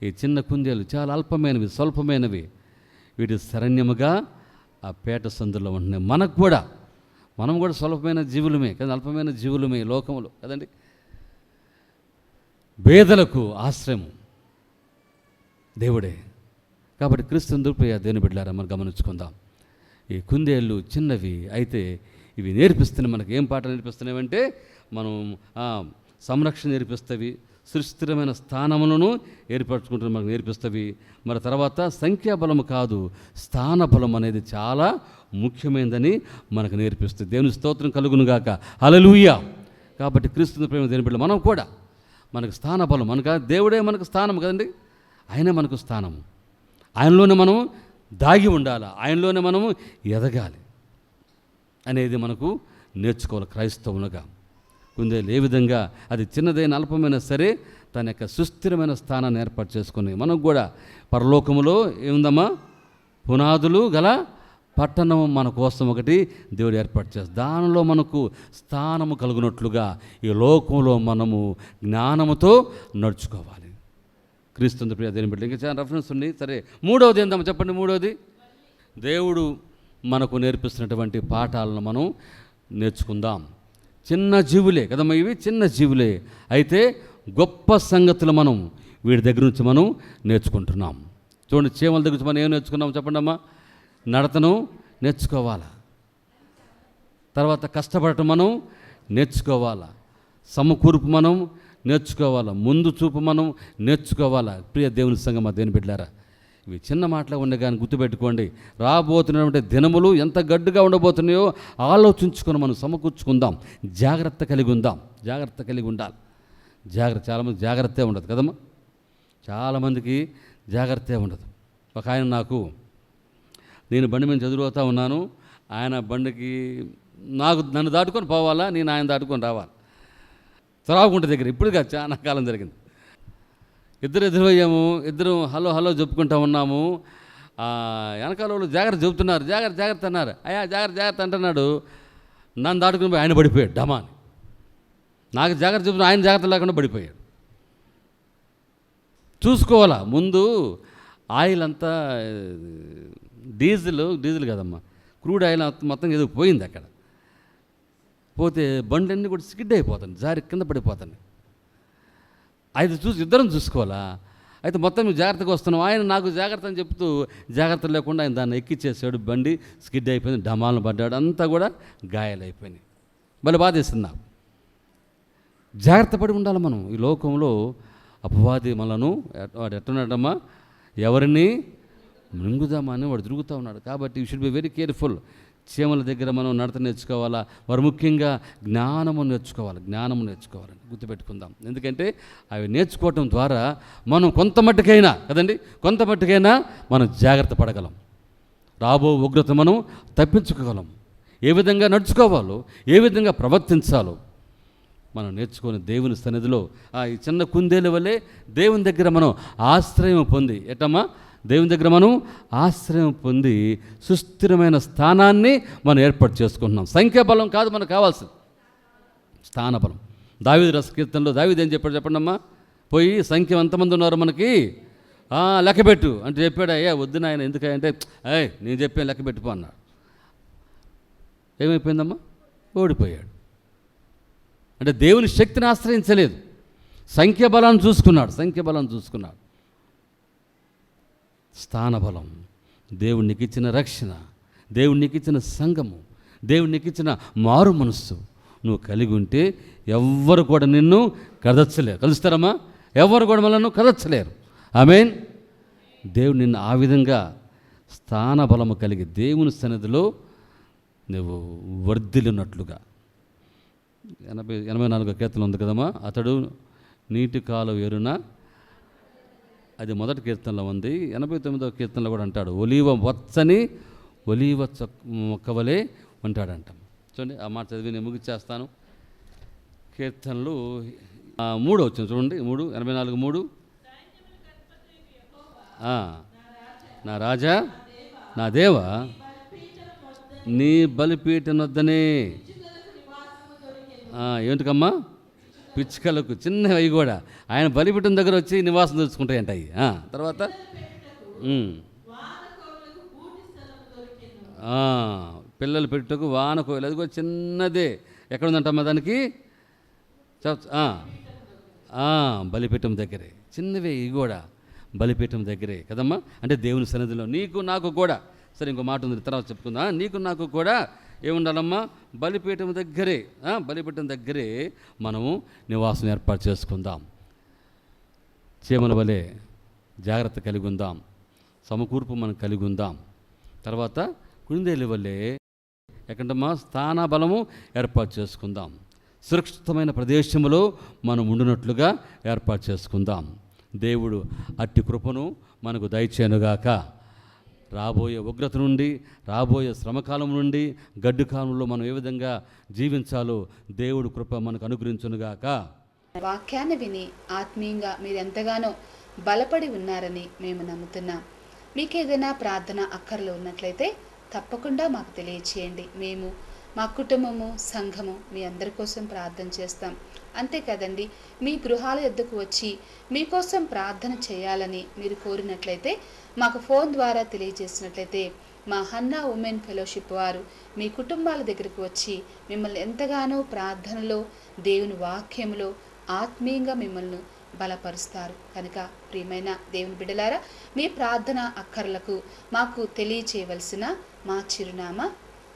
ఈ చిన్న కుందేలు చాలా అల్పమైనవి, స్వల్పమైనవి. వీటి శరణ్యముగా ఆ పేట సందులో ఉంటున్నాయి. మనం కూడా స్వల్పమైన జీవులమే కదా, అల్పమైన జీవులమే లోకములు కదండి. బేదలకు ఆశ్రయము దేవుడే. కాబట్టి క్రీస్తునందు ప్రియ దేవుని బిడ్డలారా, మనం గమనించుకుందాం. ఈ కుందేళ్ళు చిన్నవి అయితే ఇవి నేర్పిస్తున్నాయి. మనకి ఏం పాట నేర్పిస్తున్నాయంటే, మనం సంరక్షణ నేర్పిస్తవి, సుస్థిరమైన స్థానములను ఏర్పరచుకుంటున్న మనకు నేర్పిస్తవి. మరి తర్వాత సంఖ్యాబలము కాదు, స్థానబలం అనేది చాలా ముఖ్యమైనదని మనకు నేర్పిస్తుంది. దేవుని స్తోత్రం కలుగునుగాక, హల్లెలూయా. కాబట్టి క్రీస్తుని ప్రేమ దేవుని బిడ్డలు మనం కూడా మనకు స్థానబలం, దేవుడే మనకు స్థానం కదండి. ఆయనే మనకు స్థానము. ఆయనలోనే మనము దాగి ఉండాలి, ఆయనలోనే మనము ఎదగాలి అనేది మనకు నేర్చుకోవాలి క్రైస్తవులుగా. కుందేలు ఏ విధంగా అది చిన్నదైన అల్పమైనా సరే తన యొక్క సుస్థిరమైన స్థానాన్ని ఏర్పాటు చేసుకుని మనకు కూడా పరలోకములో ఏముందమ్మా, పునాదులు గల పట్టణం మన కోసం ఒకటి దేవుడు ఏర్పాటు చేస్తాడు. దానిలో మనకు స్థానము కలుగునట్లుగా ఈ లోకంలో మనము జ్ఞానముతో నడుచుకోవాలి. క్రీస్తు ప్రియ దేవుని బిడ్డలు ఇంకా చాలా రెఫరెన్స్ ఉంది. సరే, మూడవది ఏందమ్మా చెప్పండి. మూడవది, దేవుడు మనకు నేర్పిస్తున్నటువంటి పాఠాలను మనం నేర్చుకుందాం. చిన్న జీవులే కదమ్మా ఇవి, చిన్న జీవులే అయితే గొప్ప సంగతులు మనం వీడి దగ్గర నుంచి మనం నేర్చుకుంటున్నాం. చూడండి, చీమల దగ్గర నుంచి మనం ఏం నేర్చుకున్నాం చెప్పండి అమ్మా. నడతను నేర్చుకోవాలా, తర్వాత కష్టపడటం మనం నేర్చుకోవాలా, సమకూర్పు మనం నేర్చుకోవాలా, ముందు చూపు మనం నేర్చుకోవాలా. ప్రియ దేవుని సంగమా దేవుని బిడ్డలారా, ఇవి చిన్న మాటలు ఉన్నాయి కానీ గుర్తుపెట్టుకోండి, రాబోతున్నటువంటి దినములు ఎంత గడ్డుగా ఉండబోతున్నాయో ఆలోచించుకొని మనం సమకూర్చుకుందాం. జాగ్రత్త కలిగి ఉండాలి. చాలామంది జాగ్రత్తే ఉండదు కదమ్మా. చాలామందికి జాగ్రత్తే ఉండదు. ఒక ఆయన నేను బండి మీద చదువుతూ ఉన్నాను, ఆయన బండికి నన్ను దాటుకొని పోవాలా, నేను ఆయన దాటుకొని రావాలి. త్రాగుంట దగ్గర ఇప్పుడుగా చాలా కాలం జరిగింది. ఇద్దరు ఎదురయ్యాము, ఇద్దరు హలో హలో చెప్పుకుంటూ ఉన్నాము. వెనకాల వాళ్ళు జాగ్రత్త చెబుతున్నారు, జాగ్రత్త అన్నారు. అయ్యా జాగ్రత్త అంటున్నాడు. నన్ను దాటుకుని పోయి ఆయన పడిపోయాడు డమాని. నాకు జాగ్రత్త చెబుతున్నా, ఆయన జాగ్రత్త లేకుండా పడిపోయాడు. చూసుకోవాలా, ముందు ఆయిల్ అంతా డీజిల్ కదమ్మా, క్రూడ్ ఆయిల్ మొత్తం ఏదో పోయింది అక్కడ. పోతే బండ్లన్నీ కూడా స్కిడ్ అయిపోతాను, జారి కింద పడిపోతాను. అయితే ఇద్దరం చూసుకోవాలా. అయితే మొత్తం మేము జాగ్రత్తగా వస్తున్నాం. ఆయన నాకు జాగ్రత్త అని చెప్తూ జాగ్రత్త లేకుండా ఆయన దాన్ని ఎక్కిచ్చేసాడు. బండి స్కిడ్ అయిపోయింది, డమాలను పడ్డాడు, అంతా కూడా గాయాలైపోయినాయి. మళ్ళీ బాధేస్తుంది నాకు. జాగ్రత్త పడి ఉండాలి మనం. ఈ లోకంలో అపవాది మనను వాడు ఎట్టున్నాడమ్మా, ఎవరిని మృంగుదామని వాడు తిరుగుతూ ఉన్నాడు. కాబట్టి you should be very careful. చీమల దగ్గర మనం నడత నేర్చుకోవాలా, వారు ముఖ్యంగా జ్ఞానము నేర్చుకోవాలని గుర్తుపెట్టుకుందాం. ఎందుకంటే అవి నేర్చుకోవటం ద్వారా మనం కొంత మట్టుకైనా మనం జాగ్రత్త పడగలం. రాబో ఉగ్రత మనం తప్పించుకోగలం. ఏ విధంగా నడుచుకోవాలో, ఏ విధంగా ప్రవర్తించాలో మనం నేర్చుకొని దేవుని సన్నిధిలో ఈ చిన్న కుందేలు వల్లే దేవుని దగ్గర మనం ఆశ్రయం పొంది దేవుని దగ్గర మనం ఆశ్రయం పొంది సుస్థిరమైన స్థానాన్ని మనం ఏర్పాటు చేసుకుంటున్నాం. సంఖ్యాబలం కాదు మనకు కావాల్సింది, స్థానబలం. దావీదు రసకీర్తనలో దావీదు ఏం చెప్పాడు చెప్పండమ్మా? పోయి సంఖ్య ఎంతమంది ఉన్నారు మనకి లెక్కబెట్టు అంటే చెప్పాడు. అయ్యా వద్దు నాయన, ఎందుకంటే నేను చెప్పాను లెక్కబెట్టుకో అన్నాడు. ఏమైపోయిందమ్మా? ఓడిపోయాడు. అంటే దేవుని శక్తిని ఆశ్రయించలేదు, సంఖ్యాబలాన్ని చూసుకున్నాడు. స్థానబలం, దేవుడు నీకు ఇచ్చిన రక్షణ, దేవుడు నీకు ఇచ్చిన సంఘము, దేవుడు నీకు ఇచ్చిన మారు మనస్సు నువ్వు కలిగి ఉంటే ఎవ్వరు కూడా నిన్ను కలుస్తారమ్మా? ఎవరు కూడా మనల్ని కదర్చలేరు. ఆమేన్. దేవుడు నిన్ను ఆ విధంగా స్థానబలము కలిగి దేవుని సన్నిధిలో నువ్వు వర్ధిల్లినట్లుగా. 84 కీర్తన ఉంది కదమ్మా, అతడు నీటి కాలువ ఎరున, అది మొదటి కీర్తనలో ఉంది. 89వ కీర్తనలో కూడా అంటాడు, వచ్చని ఒలీవ మొక్కవలే ఉంటాడంట. చూడండి, ఆ మాట చదివి నేను ముగిచ్చేస్తాను. కీర్తనలు 3 వచ్చింది చూడండి, 84:3. నా రాజా, నా దేవ, నీ బలిపీఠం వద్దనే. ఏంటికమ్మా? పిచ్చుకలకు చిన్నవి అవి కూడా ఆయన బలిపీఠం దగ్గర వచ్చి నివాసం తెచ్చుకుంటాయంట అవి. తర్వాత పిల్లలు పెట్టుకు వానకోయలు, అది కూడా చిన్నదే. ఎక్కడ ఉందంటమ్మా దానికి? బలిపీఠం దగ్గరే. చిన్నవే ఇవి కూడా బలిపీఠం దగ్గరే కదమ్మా. అంటే దేవుని సన్నిధిలో నీకు నాకు కూడా, సరే ఇంకో మాట ఉంది తర్వాత చెప్పుకుందా, నీకు నాకు కూడా ఏముండాలమ్మా? బలిపీఠం దగ్గరే మనము నివాసం ఏర్పాటు చేసుకుందాం. చీమల వలె జాగ్రత్త కలిగి ఉందాం, సమకూర్పు మనం కలిగి ఉందాం. తర్వాత కుందేలు వలె ఎక్కడమ్మా? స్థానబలము ఏర్పాటు చేసుకుందాం. సురక్షితమైన ప్రదేశంలో మనం ఉండినట్లుగా ఏర్పాటు చేసుకుందాం. దేవుడు అట్టి కృపను మనకు దయచేయనుగాక. రాబోయే ఉగ్రత నుండి, రాబోయే శ్రమకాలం నుండి, గడ్డు కాలంలో మనం ఏ విధంగా జీవించాలో దేవుడు కృప మనకు అనుగ్రహించునుగాక. వాక్యాన్ని విని ఆత్మీయంగా మీరు ఎంతగానో బలపడి ఉన్నారని మేము నమ్ముతున్నాం. మీకు ఏదైనా ప్రార్థన అక్కర్లు ఉన్నట్లయితే తప్పకుండా మాకు తెలియచేయండి. మేము, మా కుటుంబము, సంఘము మీ అందరి కోసం ప్రార్థన చేస్తాం. అంతే కదండి, మీ గృహాల యొద్దకు వచ్చి మీకోసం ప్రార్థన చేయాలని మీరు కోరినట్లయితే మాకు ఫోన్ ద్వారా తెలియజేసినట్లయితే మా హన్నా ఉమెన్ ఫెలోషిప్ వారు మీ కుటుంబాల దగ్గరకు వచ్చి మిమ్మల్ని ఎంతగానో ప్రార్థనలో, దేవుని వాక్యంలో ఆత్మీయంగా మిమ్మల్ని బలపరుస్తారు. కనుక ప్రియమైన దేవుని బిడ్డలారా, మీ ప్రార్థన అక్కర్లకు మాకు తెలియచేయవలసిన మా చిరునామా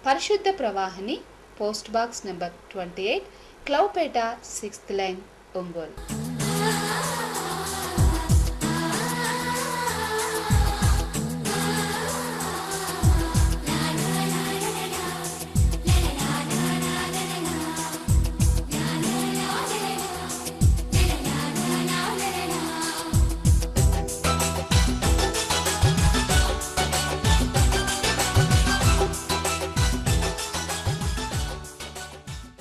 పరిశుద్ధ ప్రవాహిని, పోస్ట్ బాక్స్ నెంబర్ 28, క్లౌపేట, 6th లైన్, ఒంగోలు.